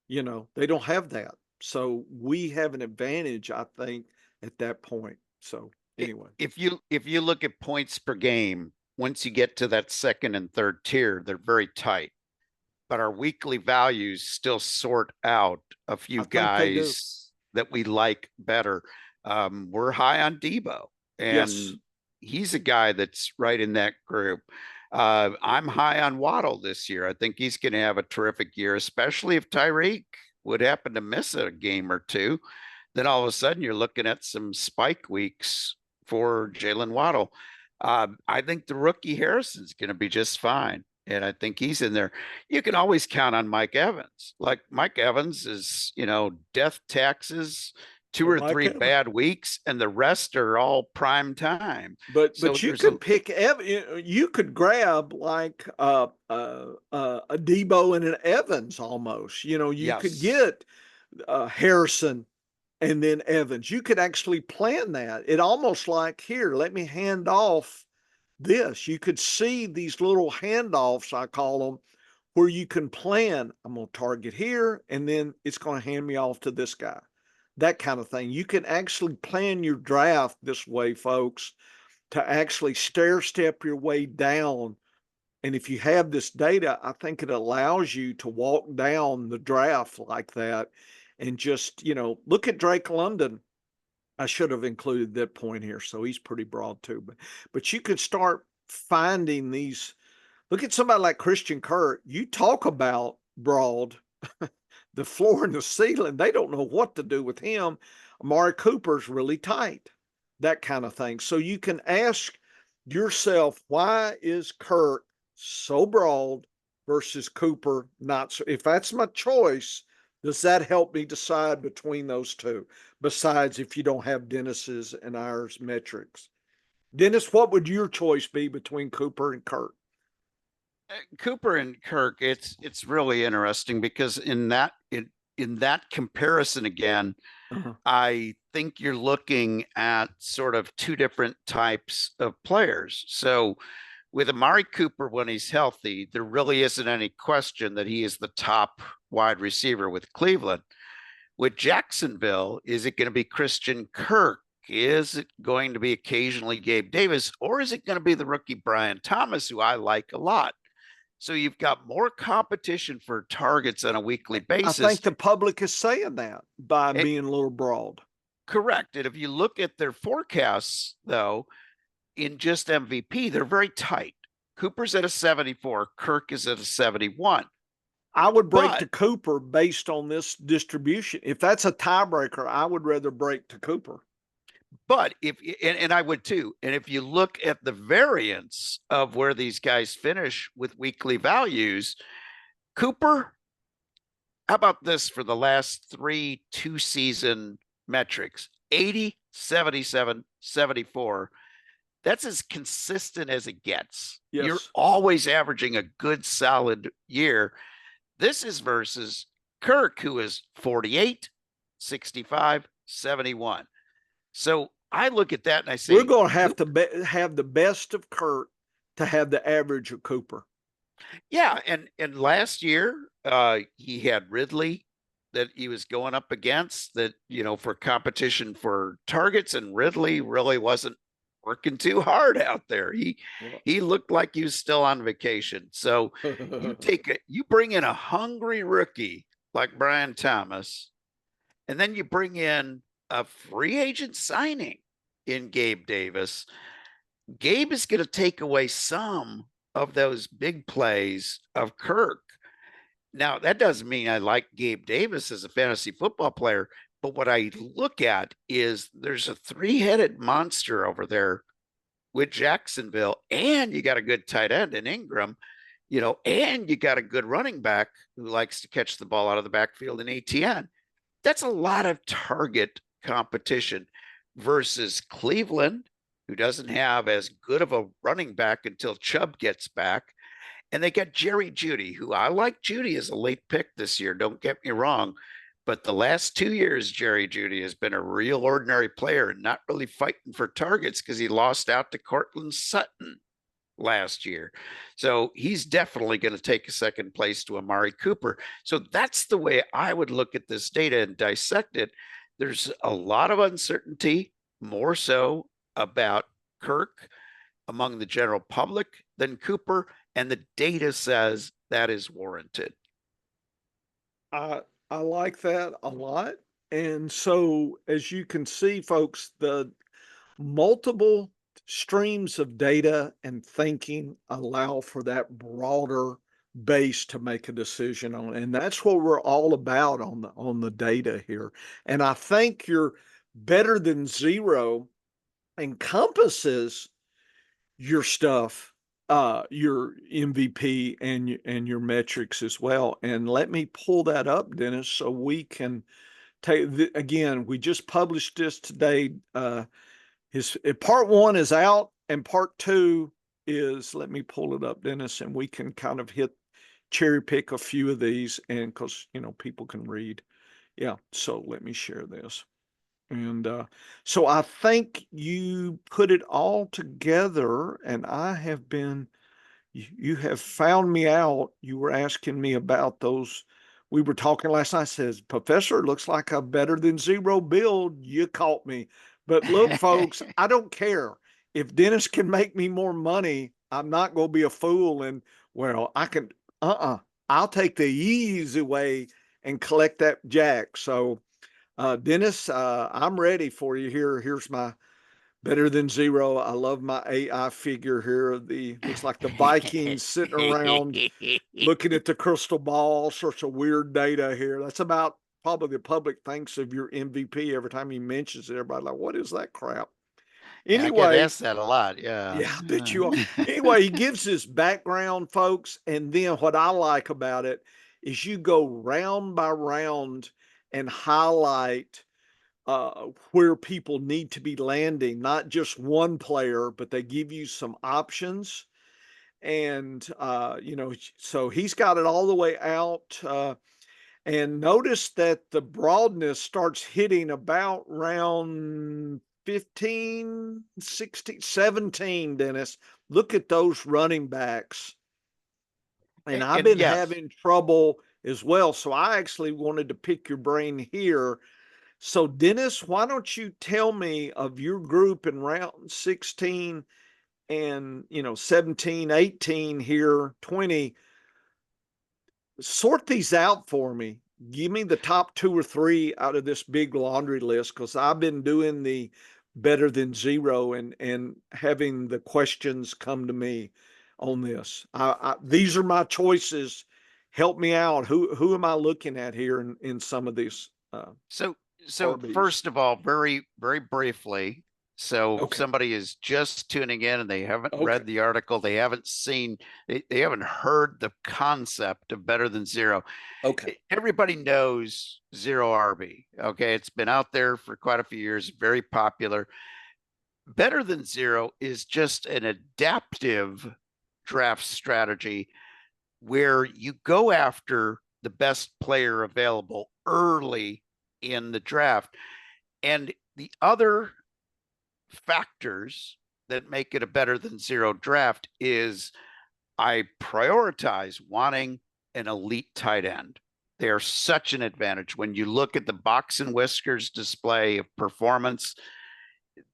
They don't have that. So we have an advantage, I think, at that point. So anyway. If you look at points per game, once you get to that second and third tier, they're very tight. But our weekly values still sort out a few I think they do. guys that we like better. We're high on Debo, Yes. and he's a guy that's right in that group. I'm high on Waddle this year. I think he's going to have a terrific year, especially if Tyreek would happen to miss a game or two. Then all of a sudden you're looking at some spike weeks for Jalen Waddle. I think the rookie Harrison's going to be just fine. And I think he's in there. You can always count on Mike Evans. Like Mike Evans is, death taxes, two Well, or Mike three Evans. bad weeks, and the rest are all prime time. So But you there's a could pick you could grab like a Debo and an Evans almost. You could yes. get Harrison and then Evans. You could actually plan that. It almost like here, let me hand off this. You could see these little handoffs, I call them, where you can plan, I'm going to target here, and then it's going to hand me off to this guy. That kind of thing. You can actually plan your draft this way, folks, to actually stair step your way down. And if you have this data, I think it allows you to walk down the draft like that and just, look at Drake London. I should have included that point here. So he's pretty broad too. But you could start finding these. Look at somebody like Christian Kirk. You talk about broad, the floor and the ceiling. They don't know what to do with him. Amari Cooper's really tight, that kind of thing. So you can ask yourself, why is Kirk so broad versus Cooper not so? If that's my choice, does that help me decide between those two? Besides, if you don't have Dennis's and ours metrics, Dennis, what would your choice be between Cooper and Kirk? Cooper and Kirk, it's really interesting because in that comparison again, Uh-huh. I think you're looking at sort of two different types of players. So with Amari Cooper, when he's healthy, there really isn't any question that he is the top wide receiver with Cleveland. With Jacksonville, is it going to be Christian Kirk? Is it going to be occasionally Gabe Davis? Or is it going to be the rookie Brian Thomas, who I like a lot? So you've got more competition for targets on a weekly I basis. think the public is saying that by And being a little broad. correct. And if you look at their forecasts, though, in just MVP, they're very tight. Cooper's at a 74, Kirk is at a 71. I would break But to Cooper based on this distribution. If that's a tiebreaker, I would rather break to Cooper. if and I would too. And if you look at the variance of where these guys finish with weekly values, Cooper, how about this for the last 3 2-season metrics? 80, 77, 74. That's as consistent as it gets. You're Yes. always averaging a good solid year. This is versus Kirk, who is 48, 65, 71. So I look at that and I say, We're going to have to have the best of Kurt to have the average of Cooper. yeah. And last year, he had Ridley that he was going up against that, for competition for targets, and Ridley really wasn't working too hard out there. He looked like he was still on vacation. So you bring in a hungry rookie like Brian Thomas, and then you bring in a free agent signing in Gabe Davis. Gabe is going to take away some of those big plays of Kirk. Now, that doesn't mean I like Gabe Davis as a fantasy football player, but what I look at is there's a three-headed monster over there with Jacksonville, and you got a good tight end in Ingram, and you got a good running back who likes to catch the ball out of the backfield in ATN. That's a lot of target competition versus Cleveland, who doesn't have as good of a running back until Chubb gets back. And they got Jerry Jeudy, who I like Jeudy as a late pick this year. Don't get me wrong. But the last 2 years, Jerry Jeudy has been a real ordinary player and not really fighting for targets because he lost out to Cortland Sutton last year. So he's definitely going to take a second place to Amari Cooper. So that's the way I would look at this data and dissect it. There's a lot of uncertainty, more so about Kirk among the general public than Cooper, and the data says that is warranted. I like that a lot. And so, as you can see, folks, the multiple streams of data and thinking allow for that broader base to make a decision on. And that's what we're all about on the data here. And I think your better than zero encompasses your stuff, your MVP and your metrics as well. And let me pull that up, Dennis, so we can take again. We just published this today. His part one is out, and part two is. Let me pull it up, Dennis, and we can kind of cherry pick a few of these, and because people can read. Yeah. So let me share this. And so I think you put it all together, and I have been, you have found me out. You were asking me about those. We were talking last night. Says, Professor, looks like a better than zero build. You caught me. But look, folks, I don't care. If Dennis can make me more money, I'm not going to be a fool. And well, I can, I'll take the easy way and collect that jack. So, Dennis, I'm ready for you here. Here's my better than zero. I love my AI figure here. Looks like the Vikings sitting around looking at the crystal ball, all sorts of weird data here. That's about probably the public thinks of your MVP every time he mentions it. Everybody's like, what is that crap? Yeah, I get Anyway, asked that a lot. Yeah. yeah, I bet you are. Anyway, he gives his background, folks. And then what I like about it is you go round by round and highlight where people need to be landing, not just one player, but they give you some options. And, so he's got it all the way out. And notice that the broadness starts hitting about round 15, 16, 17, Dennis. Look at those running backs. And I've And been yes, having trouble as well. So I actually wanted to pick your brain here. So, Dennis, why don't you tell me of your group in round 16 and, 17, 18 here, 20? Sort these out for me. Give me the top two or three out of this big laundry list, because I've been doing the better than zero and having the questions come to me on this. These are my choices. Help me out. Who am I looking at here in some of these so RBs? first of all, very very briefly, so if Okay. somebody is just tuning in and they haven't Okay. read the article, they haven't seen, they haven't heard the concept of better than zero. Okay. Everybody knows zero RB. Okay, it's been out there for quite a few years, very popular. Better than zero is just an adaptive draft strategy where you go after the best player available early in the draft. And the other factors that make it a better than zero draft is I prioritize wanting an elite tight end. They are such an advantage. When you look at the box and whiskers display of performance,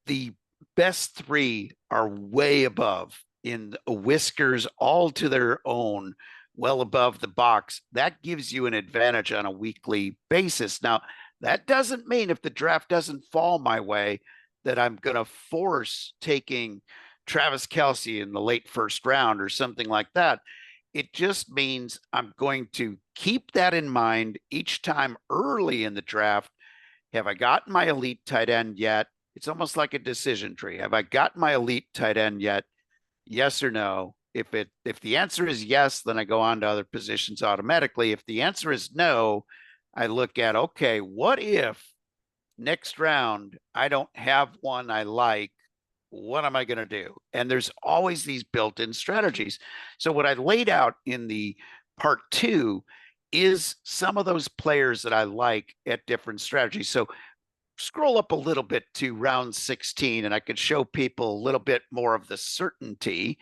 the best three are way above in whiskers, all to their own, well above the box. That gives you an advantage on a weekly basis. Now, that doesn't mean if the draft doesn't fall my way that I'm going to force taking Travis Kelce in the late first round or something like that. It just means I'm going to keep that in mind each time early in the draft. Have I gotten my elite tight end yet? It's almost like a decision tree. Have I got my elite tight end yet? Yes or no? If the answer is yes, then I go on to other positions automatically. If the answer is no, I look at, okay, what if next round I don't have one I like? What am I going to do? And there's always these built-in strategies. So what I laid out in the part 2 is some of those players that I like at different strategies. So scroll up a little bit to round 16 and I could show people a little bit more of the certainty.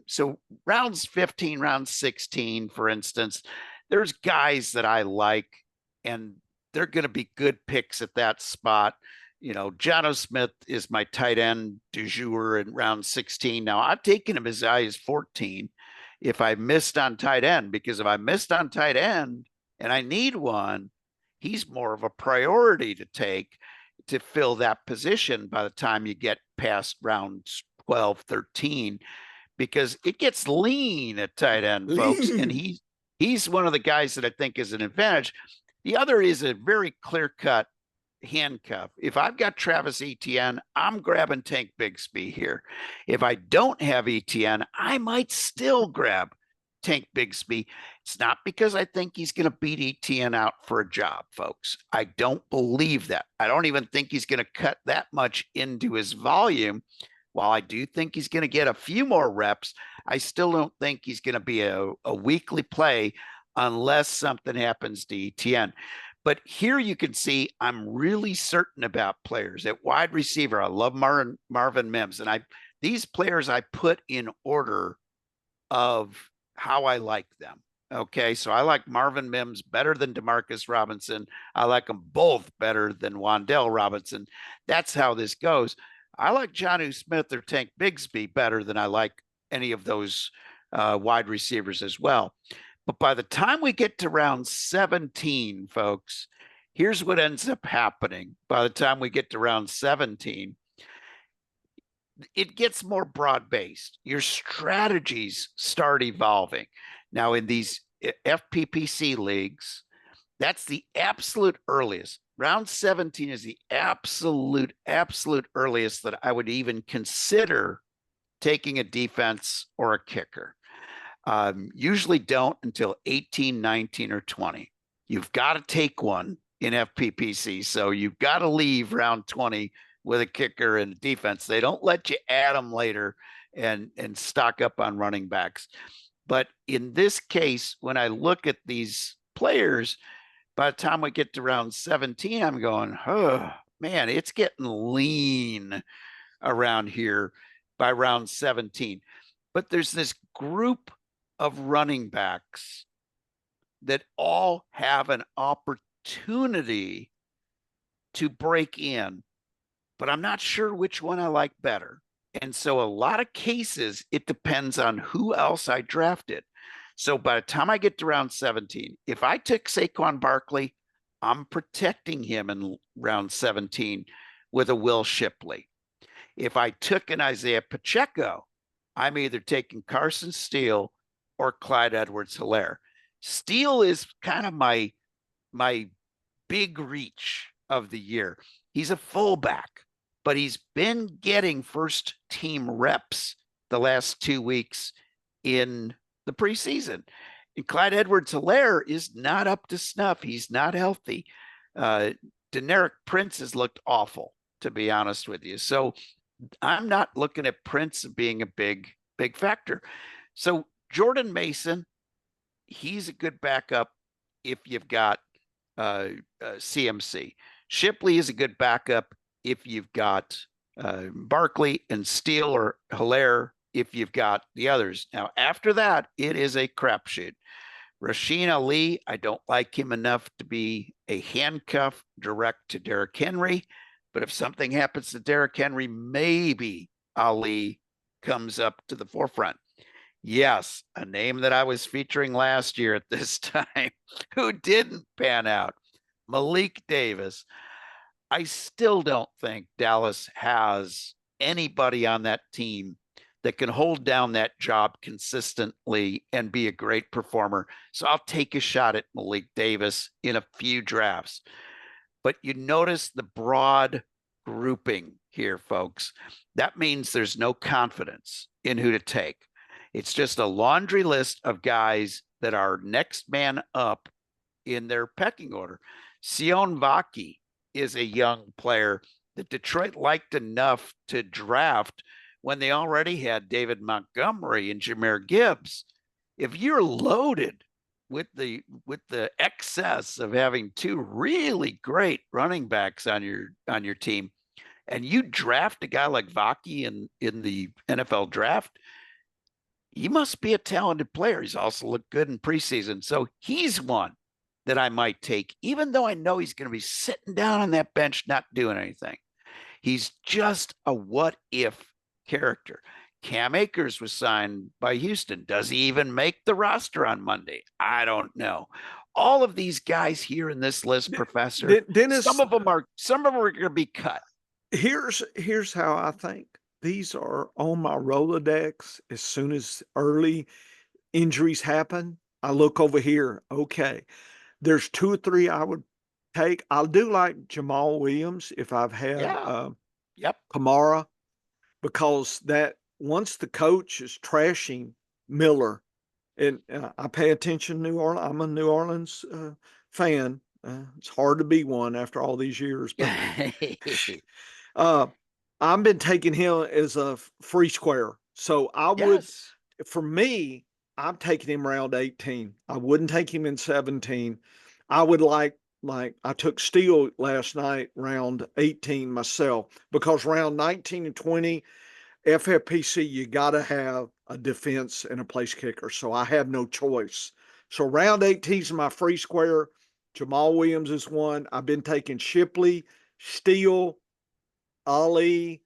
So rounds 15, round 16, for instance, there's guys that I like, and they're going to be good picks at that spot. You know, Jono Smith is my tight end du jour in round 16. Now, I've taken him as high as 14 if I missed on tight end, because if I missed on tight end and I need one, he's more of a priority to take to fill that position by the time you get past round 12, 13, because it gets lean at tight end, folks. And he's one of the guys that I think is an advantage. The other is a very clear-cut handcuff. If I've got Travis Etienne, I'm grabbing Tank Bigsby here. If I don't have Etienne, I might still grab Tank Bigsby. It's not because I think he's going to beat Etienne out for a job, folks. I don't believe that. I don't even think he's going to cut that much into his volume. While I do think he's going to get a few more reps, I still don't think he's going to be a weekly play unless something happens to Etienne. But here you can see I'm really certain about players. At wide receiver, I love Marvin Mims. And these players I put in order of how I like them. Okay, so I like Marvin Mims better than Demarcus Robinson. I like them both better than Wan'Dale Robinson. That's how this goes. I like Jonnu Smith or Tank Bigsby better than I like any of those wide receivers as well. But by the time we get to round 17, folks, here's what ends up happening. By the time we get to round 17, it gets more broad-based. Your strategies start evolving. Now, in these FPPC leagues, that's the absolute earliest. Round 17 is the absolute earliest that I would even consider taking a defense or a kicker. Usually don't until 18, 19, or 20. You've got to take one in FPPC. So you've got to leave round 20 with a kicker and a defense. They don't let you add them later and stock up on running backs. But in this case, when I look at these players, by the time we get to round 17, I'm going, oh, man, it's getting lean around here by round 17. But there's this group of running backs that all have an opportunity to break in, but I'm not sure which one I like better. And so a lot of cases, it depends on who else I drafted. So by the time I get to round 17, if I took Saquon Barkley, I'm protecting him in round 17 with a Will Shipley. If I took an Isaiah Pacheco, I'm either taking Carson Steele or Clyde Edwards-Helaire. Steele is kind of my big reach of the year. He's a fullback, but he's been getting first team reps the last 2 weeks in the preseason. And Clyde Edwards-Helaire is not up to snuff. He's not healthy. Deneric Prince has looked awful, to be honest with you. So I'm not looking at Prince being a big factor. So Jordan Mason, he's a good backup if you've got CMC. Shipley is a good backup if you've got Barkley, and Steele or Helaire if you've got the others. Now, after that, it is a crapshoot. Rasheen Ali, I don't like him enough to be a handcuff direct to Derrick Henry. But if something happens to Derrick Henry, maybe Ali comes up to the forefront. Yes, a name that I was featuring last year at this time who didn't pan out, Malik Davis. I still don't think Dallas has anybody on that team that can hold down that job consistently and be a great performer. So I'll take a shot at Malik Davis in a few drafts. But you notice the broad grouping here, folks. That means there's no confidence in who to take. It's just a laundry list of guys that are next man up in their pecking order. Sion Vaki is a young player that Detroit liked enough to draft when they already had David Montgomery and Jahmyr Gibbs. If you're loaded with the excess of having two really great running backs on your team, and you draft a guy like Vaki in the NFL draft, he must be a talented player. He's also looked good in preseason. So he's one that I might take, even though I know he's going to be sitting down on that bench, not doing anything. He's just a what if character. Cam Akers was signed by Houston. Does he even make the roster on Monday? I don't know. All of these guys here in this list, Professor, Dennis, some of them are going to be cut. Here's how I think. These are on my Rolodex. As soon as early injuries happen, I look over here. Okay, there's 2 or 3 I would take. I do like Jamal Williams if I've had Kamara, because that once the coach is trashing Miller, and I pay attention to New Orleans. I'm a New Orleans fan. It's hard to be one after all these years, but I've been taking him as a free square. So I would, for me, I'm taking him around 18. I wouldn't take him in 17. I would like I took Steele last night, round 18 myself, because round 19 and 20, FFPC, you got to have a defense and a place kicker. So I have no choice. So round 18 is my free square. Jamal Williams is one. I've been taking Shipley, Steele, Ali,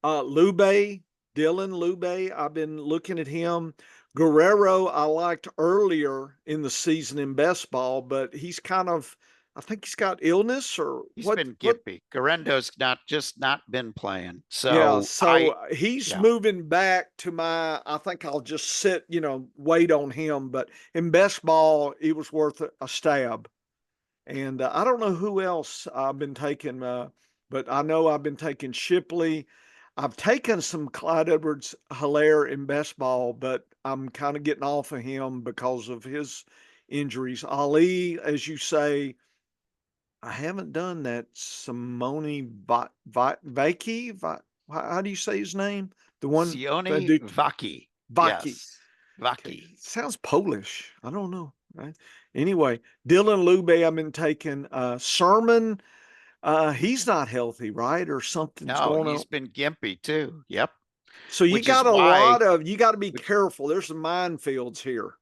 Lube, Dylan Lube. I've been looking at him. Guerrero, I liked earlier in the season in best ball, but he's kind of, I think he's got illness or he's been gimpy. Guerendo's not been playing. So yeah, so he's moving back to I think I'll just sit, wait on him. But in best ball, he was worth a stab. And I don't know who else I've been taking, but I know I've been taking Shipley. I've taken some Clyde Edwards-Helaire in best ball, but I'm kind of getting off of him because of his injuries. Ali, as you say, I haven't done that. Simone Vaki. How do you say his name? The one Sione Vaki. Vaki. Yes. Vaki. Okay. Sounds Polish. I don't know. Right. Anyway, Dylan Lube, I've been taking. Sermon, he's not healthy, right? Or something's going on. He's been gimpy too. Yep. So you got you got to be careful. There's some minefields here.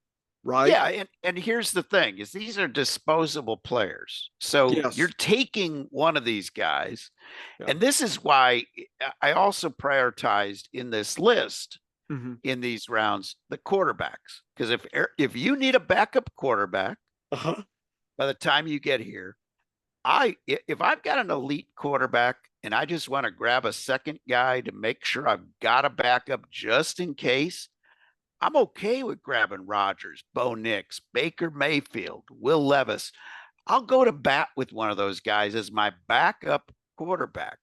Right. Yeah, and here's the thing: is these are disposable players. So you're taking one of these guys, and this is why I also prioritized in this list in these rounds the quarterbacks, because if you need a backup quarterback by the time you get here, if I've got an elite quarterback and I just want to grab a second guy to make sure I've got a backup just in case, I'm okay with grabbing Rodgers, Bo Nix, Baker Mayfield, Will Levis. I'll go to bat with one of those guys as my backup quarterback.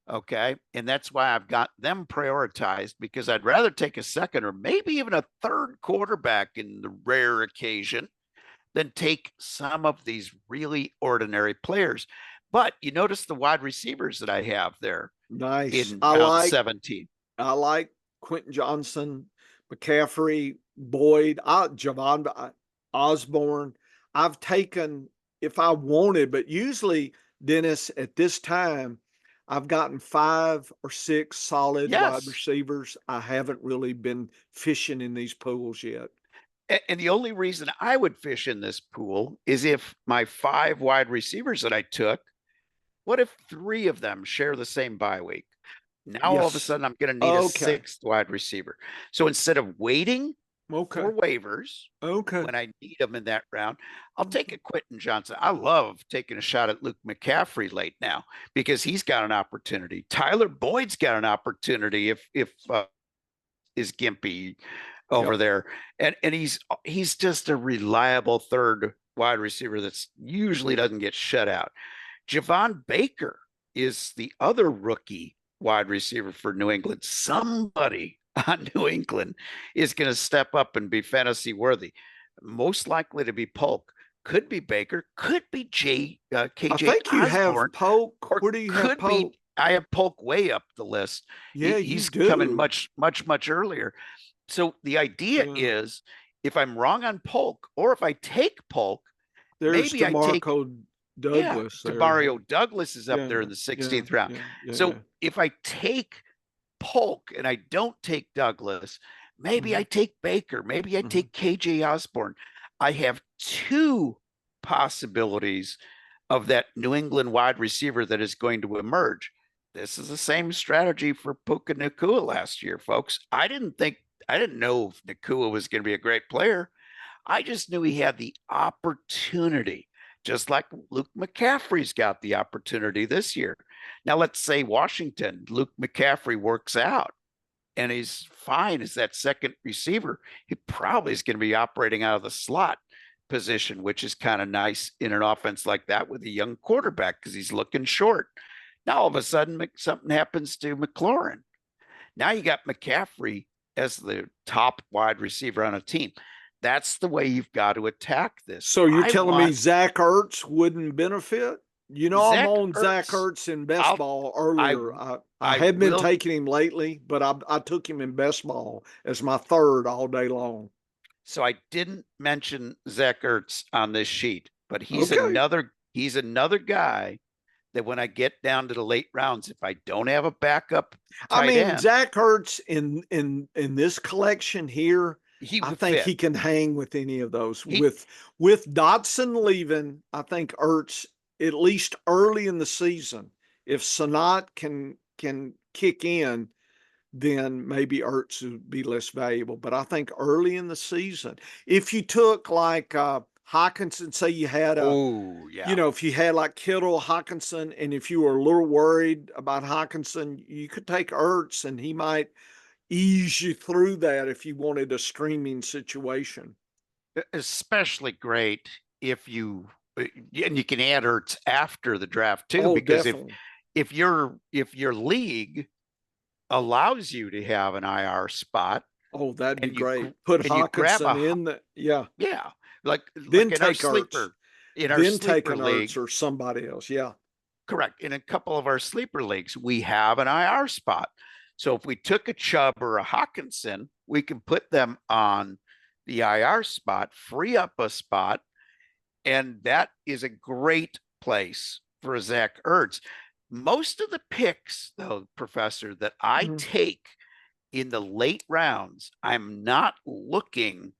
Okay. And that's why I've got them prioritized, because I'd rather take a second or maybe even a third quarterback in the rare occasion than take some of these really ordinary players. But you notice the wide receivers that I have there. Nice. In round 17. I like Quentin Johnson, McCaffrey, Boyd, Javon Osborne. I've taken if I wanted, but usually, Dennis, at this time, I've gotten 5 or 6 solid wide receivers. I haven't really been fishing in these pools yet. And the only reason I would fish in this pool is if my 5 wide receivers that I took, what if 3 of them share the same bye week? Now, all of a sudden, I'm going to need a 6th wide receiver. So instead of waiting for waivers when I need them in that round, I'll take a Quentin Johnson. I love taking a shot at Luke McCaffrey late now because he's got an opportunity. Tyler Boyd's got an opportunity if is gimpy over there. And he's just a reliable third wide receiver that's usually doesn't get shut out. Javon Baker is the other rookie wide receiver for New England. Somebody on New England is going to step up and be fantasy worthy. Most likely to be Polk, could be Baker, could be I KJ think you have Osborne, Polk. or Where do you have could Polk? be. I have Polk way up the list. Yeah, you He's coming do. much earlier. So the idea Yeah. is, if I'm wrong on Polk, or if I take Polk, There's maybe I take, DeMarco yeah, Douglas there. Mario Douglas is up Yeah, there in the yeah, 16th round. yeah, yeah, So yeah. if I take Polk and I don't take Douglas, maybe I take Baker, maybe I Mm-hmm. take KJ Osborne. I have two possibilities of that New England wide receiver that is going to emerge. This is the same strategy for Puka Nacua last year, folks. I didn't know if Nacua was going to be a great player. I just knew he had the opportunity, just like Luke McCaffrey's got the opportunity this year. Now, let's say Washington, Luke McCaffrey works out and he's fine as that second receiver. He probably is going to be operating out of the slot position, which is kind of nice in an offense like that with a young quarterback because he's looking short. Now, all of a sudden, something happens to McLaurin. Now you got McCaffrey as the top wide receiver on a team. That's the way you've got to attack this. So you're telling me Zach Ertz wouldn't benefit? You know, I'm on Zach Ertz in best ball earlier. I have been taking him lately, but I took him in best ball as my third all day long. So I didn't mention Zach Ertz on this sheet, but he's another guy that when I get down to the late rounds, if I don't have a backup tight end, Zach Ertz in this collection here, I think he can hang with any of those. With Dotson leaving, I think Ertz, at least early in the season, if Sanat can kick in, then maybe Ertz would be less valuable. But I think early in the season, if you took like Hockenson, say you had if you had like Kittle, Hockenson, and if you were a little worried about Hockenson, you could take Ertz and he might ease you through that if you wanted a streaming situation. Especially great if you and you can add Ertz after the draft too, because definitely. if your league allows you to have an IR spot, that'd be great. Put Hockenson in the like then in take Ertz. In our sleeper league, Ertz or somebody else. Yeah, correct. In a couple of our sleeper leagues, we have an IR spot. So if we took a Chubb or a Hockenson, we can put them on the IR spot, free up a spot, and that is a great place for a Zach Ertz. Most of the picks, though, Professor, that I take in the late rounds, I'm not looking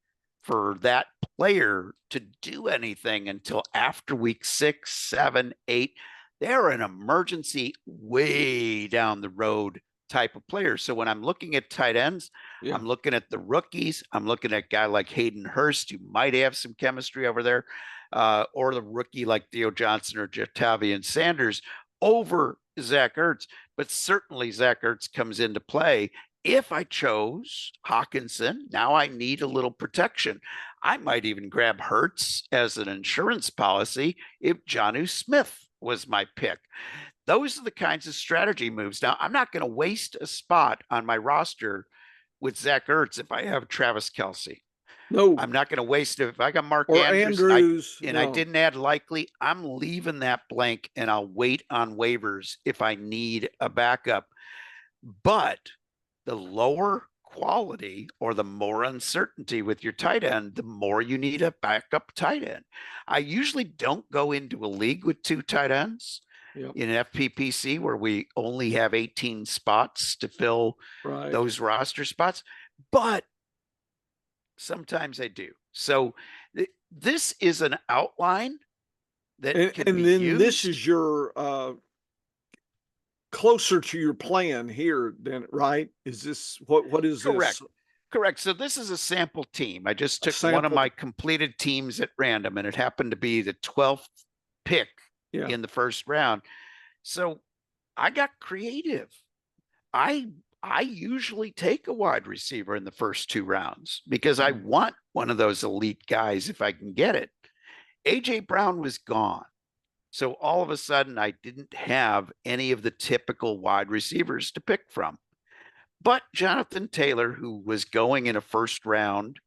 for that player to do anything until after week 6, 7, 8. They're an emergency way down the road type of player. So when I'm looking at tight ends, I'm looking at the rookies. I'm looking at a guy like Hayden Hurst, who might have some chemistry over there, or the rookie like Theo Johnson or Jatavian Sanders over Zach Ertz. But certainly Zach Ertz comes into play. If I chose Hockenson, now I need a little protection. I might even grab Hurts as an insurance policy if Jonnu Smith was my pick. Those are the kinds of strategy moves. Now, I'm not going to waste a spot on my roster with Zach Ertz if I have Travis Kelce. No, I'm not going to waste it. If I got Mark Andrews and I didn't add Likely, I'm leaving that blank and I'll wait on waivers if I need a backup. But the lower quality or the more uncertainty with your tight end, the more you need a backup tight end. I usually don't go into a league with two tight ends. In FPPC, where we only have 18 spots to fill those roster spots, but sometimes I do. So this is an outline that can be used. This is your closer to your plan here, then, right? Is this what is Correct? This? Correct. So this is a sample team. I just took one of my completed teams at random, and it happened to be the 12th pick in the first round. So I got creative. I usually take a wide receiver in the first 2 rounds because I want one of those elite guys if I can get it. AJ Brown was gone. So all of a sudden, I didn't have any of the typical wide receivers to pick from. But Jonathan Taylor, who was going in a first round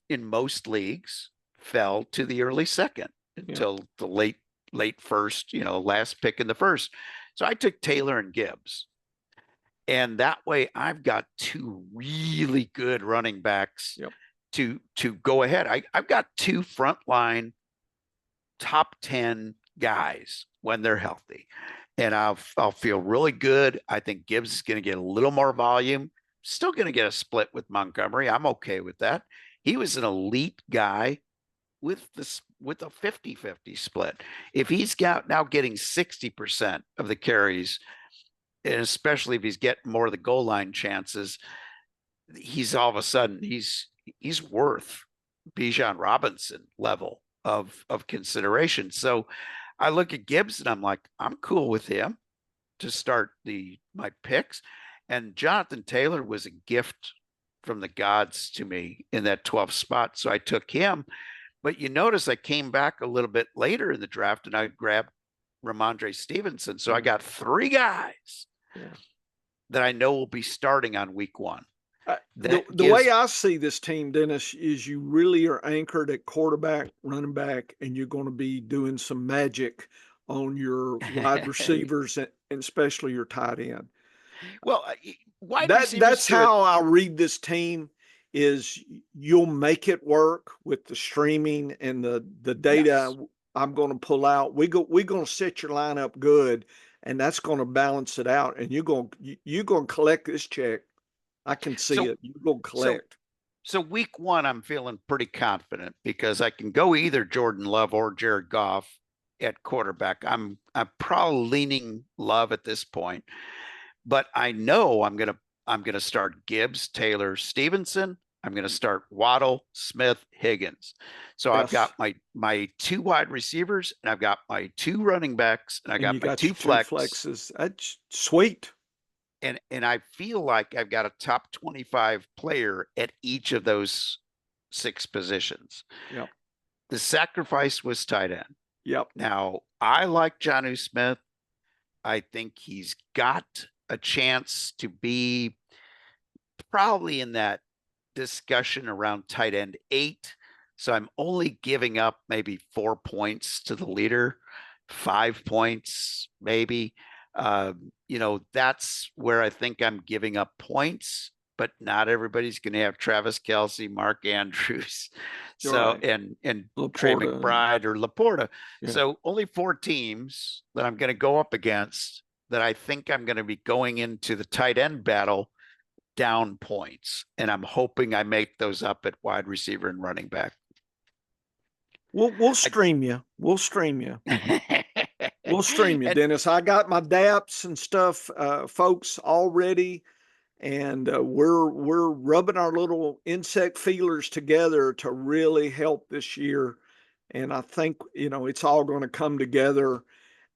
in most leagues, fell to the early second until the late first, last pick in the first. So I took Taylor and Gibbs. And that way I've got two really good running backs to go ahead. I've got two frontline top 10 guys when they're healthy. And I'll feel really good. I think Gibbs is going to get a little more volume. Still going to get a split with Montgomery. I'm okay with that. He was an elite guy with a 50-50 split. If he's now getting 60% of the carries, and especially if he's getting more of the goal line chances, he's all of a sudden he's worth Bijan Robinson level of consideration. So I look at Gibbs and I'm like, I'm cool with him to start my picks. And Jonathan Taylor was a gift from the gods to me in that 12th spot. So I took him. But you notice I came back a little bit later in the draft and I grabbed Ramondre Stevenson. So I got three guys that I know will be starting on week one. The way I see this team, Dennis, is you really are anchored at quarterback, running back, and you're going to be doing some magic on your wide receivers and especially your tight end. Well, that's how I read this team. Is you'll make it work with the streaming and the data I'm going to pull out. We're going to set your lineup good, and that's going to balance it out. And you're going to collect this check. I can see it. You're going to collect. So week one, I'm feeling pretty confident because I can go either Jordan Love or Jared Goff at quarterback. I'm probably leaning Love at this point, but I know I'm gonna start Gibbs, Taylor, Stevenson. I'm going to start Waddle, Smith, Higgins. So I've got my two wide receivers, and I've got my two running backs, and I got my two flexes. That's sweet. And I feel like I've got a top 25 player at each of those 6 positions. Yep. The sacrifice was tight end. Yep. Now, I like Jonnu Smith. I think he's got a chance to be probably in that discussion around tight end 8. So I'm only giving up maybe 4 points to the leader, 5 points, maybe. That's where I think I'm giving up points, but not everybody's going to have Travis Kelce, Mark Andrews, and Trey McBride or Laporta. Yeah. So only 4 teams that I'm going to go up against that I think I'm going to be going into the tight end battle down points, and I'm hoping I make those up at wide receiver and running back. We'll stream you. We'll stream you. We'll stream you, Dennis. I got my DApps and stuff, folks, all ready, and we're rubbing our little insect feelers together to really help this year. And I think it's all going to come together.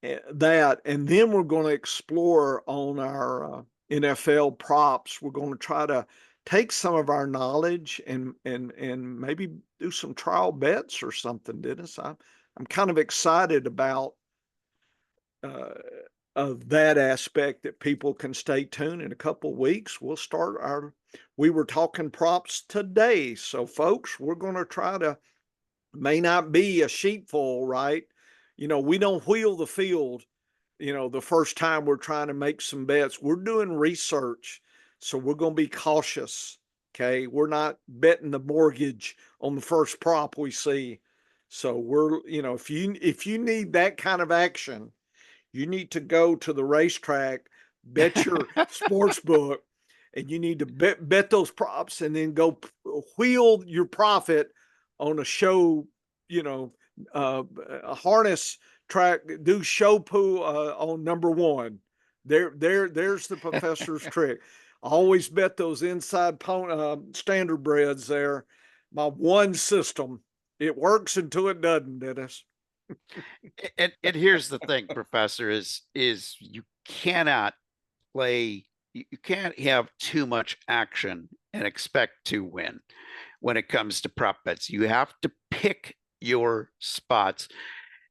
And then we're going to explore on our NFL props. We're going to try to take some of our knowledge and maybe do some trial bets or something, Dennis. I'm kind of excited about of that aspect that people can stay tuned. In a couple of weeks, we'll start we were talking props today. So folks, we're going to try to, may not be a sheepfold, right? We don't wheel the field, the first time we're trying to make some bets. We're doing research. So we're going to be cautious. Okay. We're not betting the mortgage on the first prop we see. So we're, if you need that kind of action, you need to go to the racetrack, bet your sports book, and you need to bet those props and then go wheel your profit on a show, a harness track, do show poo on number 1. There's the professor's trick. I always bet those inside standard breads there. My one system. It works until it doesn't, Dennis. And here's the thing, Professor, is you cannot play, you can't have too much action and expect to win when it comes to prop bets. You have to pick your spots.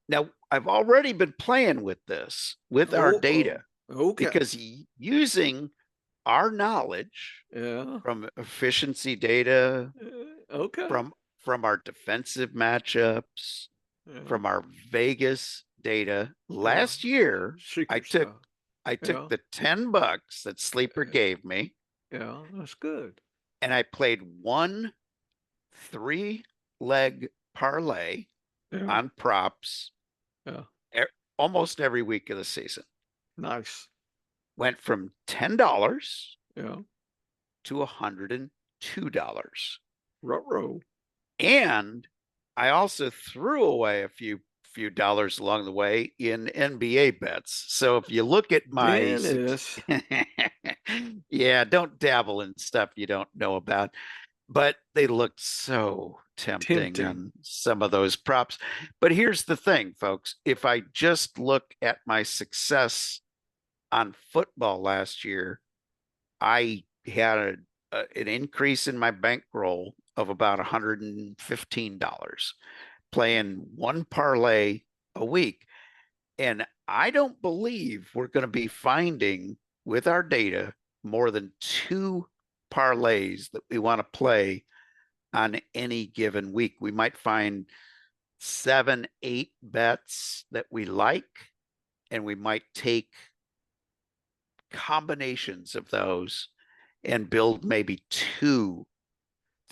Now, I've already been playing with this with our Oh, data okay. because using our knowledge Yeah. from efficiency data, Okay. from our defensive matchups, Yeah. from our Vegas data. Yeah. Last year, I Secret took stuff. I took Yeah. the $10 that Sleeper gave me, Yeah. That's good. and I played one 3-leg parlay Yeah. on props Yeah. e- almost every week of the season. Nice. Went from $10 Yeah. to $102. Ruh-roh. And I also threw away a few dollars along the way in NBA bets. So if you look at my Dennis. yeah, don't dabble in stuff you don't know about. But they looked so tempting Tempting. on some of those props. But here's the thing, folks. If I just look at my success on football last year, I had an increase in my bankroll of about $115 playing one parlay a week. And I don't believe we're going to be finding with our data more than two parlays that we want to play on any given week. We might find 7, 8 bets that we like, and we might take combinations of those and build maybe two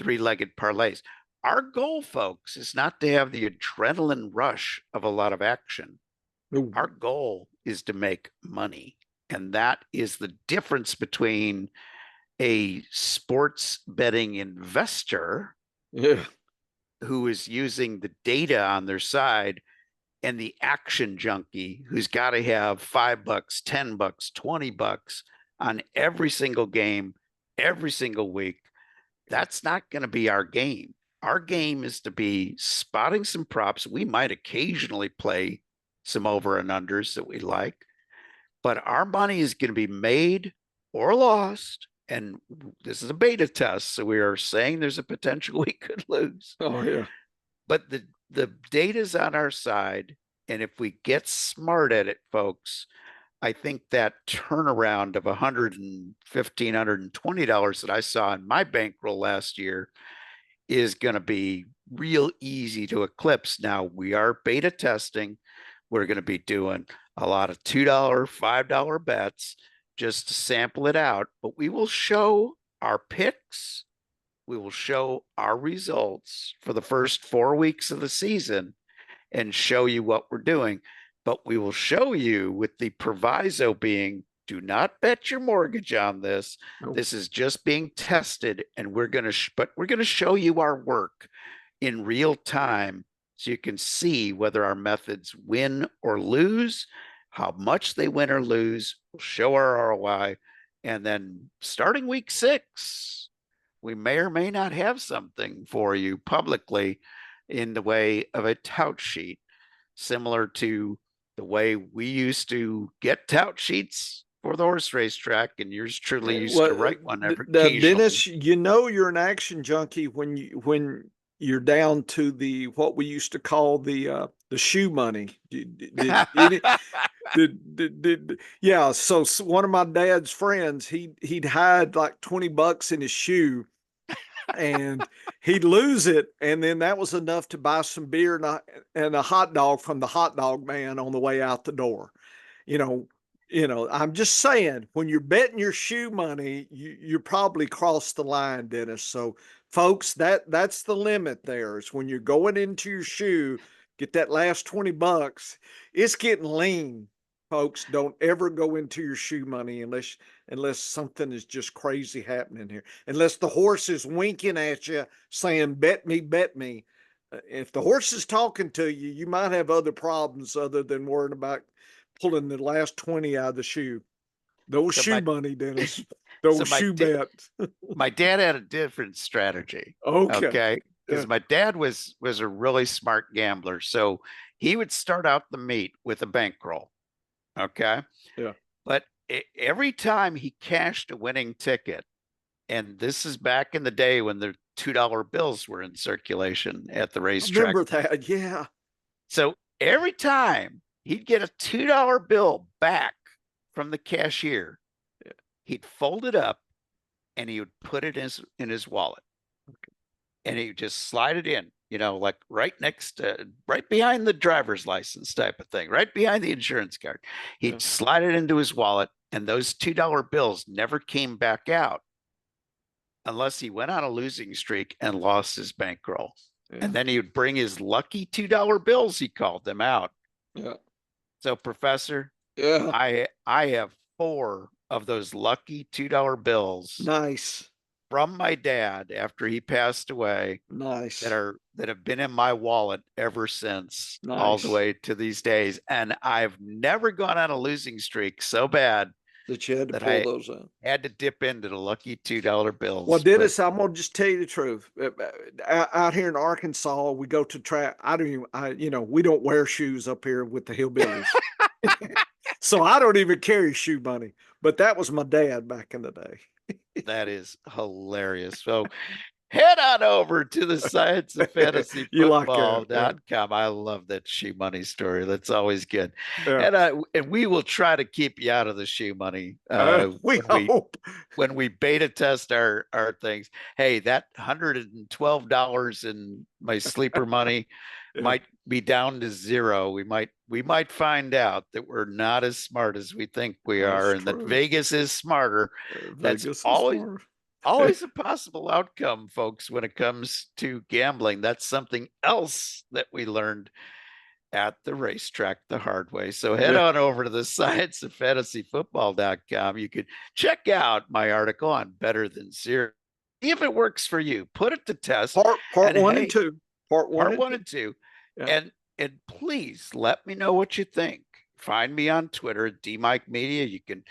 3-legged parlays. Our goal, folks, is not to have the adrenaline rush of a lot of action. Ooh. Our goal is to make money. And that is the difference between a sports betting investor Yeah. who is using the data on their side and the action junkie who's got to have $5, $10, $20 on every single game, every single week. That's not going to be our game. Our game is to be spotting some props. We might occasionally play some over and unders that we like, but our money is going to be made or lost. And this is a beta test. So we are saying there's a potential we could lose. Oh yeah. But the data's on our side. And if we get smart at it, folks, I think that turnaround of $115, $120 that I saw in my bankroll last year is going to be real easy to eclipse. Now we are beta testing. We're going to be doing a lot of $2, $5 bets just to sample it out, but we will show our picks. We will show our results for the first 4 weeks of the season and show you what we're doing. But we will show you with the proviso being do not bet your mortgage on this. Nope. This is just being tested, and we're going to, but we're going to show you our work in real time so you can see whether our methods win or lose, how much they win or lose. We'll show our ROI. And then starting week 6, we may or may not have something for you publicly in the way of a tout sheet, similar to the way we used to get tout sheets for the horse racetrack, and yours truly used Well, to write one every occasionally. Dennis, you know you're an action junkie when you're down to the what we used to call the shoe money. Yeah. So one of my dad's friends, he'd hide like 20 bucks in his shoe, and he'd lose it, and then that was enough to buy some beer and a hot dog from the hot dog man on the way out the door. You know, I'm just saying, when you're betting your shoe money, you probably crossed the line, Dennis. So, folks, that's the limit. There is when you're going into your shoe, get that last 20 bucks. It's getting lean, folks. Don't ever go into your shoe money unless something is just crazy happening here. Unless the horse is winking at you, saying, "Bet me, bet me." If the horse is talking to you, you might have other problems other than worrying about pulling the last 20 out of the shoe. Those So shoe my money, Dennis. so Those my shoe bets. my dad had a different strategy. Okay. Okay. Yeah. Because my dad was a really smart gambler. So he would start out the meet with a bankroll. Okay. Yeah. But every time he cashed a winning ticket, and this is back in the day when the $2 bills were in circulation at the I racetrack. remember that. Yeah. So every time he'd get a $2 bill back from the cashier, he'd fold it up and he would put it in his wallet. And he would just slide it in, like right behind the driver's license type of thing, right behind the insurance card. He'd slide it into his wallet, and those $2 bills never came back out unless he went on a losing streak and lost his bankroll. And then he would bring his lucky $2 bills, he called them out. So, Professor, I have 4 of those lucky $2 bills. Nice. From my dad after he passed away. Nice. That have been in my wallet ever since, all the way to these days. And I've never gone on a losing streak so bad that you had to pull those out. Had to dip into the lucky $2 bills. Well, Dennis, I'm gonna just tell you the truth. Out here in Arkansas, we go to track. We don't wear shoes up here with the hillbillies. So I don't even carry shoe money. But that was my dad back in the day. That is hilarious. So head on over to the ScienceOfFantasyFootball.com. I love that shoe money story. That's always good. And we will try to keep you out of the shoe money. We hope. When we beta test our things. Hey, that $112 in my sleeper money might be down to 0. We might find out that we're not as smart as we think we are, and that Vegas is smarter. That's always a possible outcome, folks, when it comes to gambling. That's something else that we learned at the racetrack the hard way. So head on over to the ScienceOfFantasyFootball.com. You could check out my article on Better Than Zero. See if it works for you. Put it to test. Part 1 and 2. Part 1 and 2. And please let me know what you think. Find me on Twitter at DMikeMedia. You can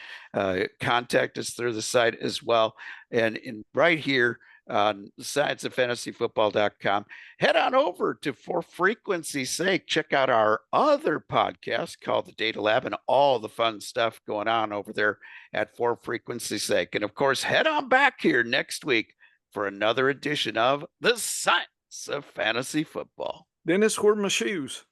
contact us through the site as well. And right here on ScienceOfFantasyFootball.com, head on over to For Frequency's Sake. Check out our other podcast called The Data Lab and all the fun stuff going on over there at For Frequency's Sake. And of course, head on back here next week for another edition of The Science of Fantasy Football. Dennis, where are my shoes?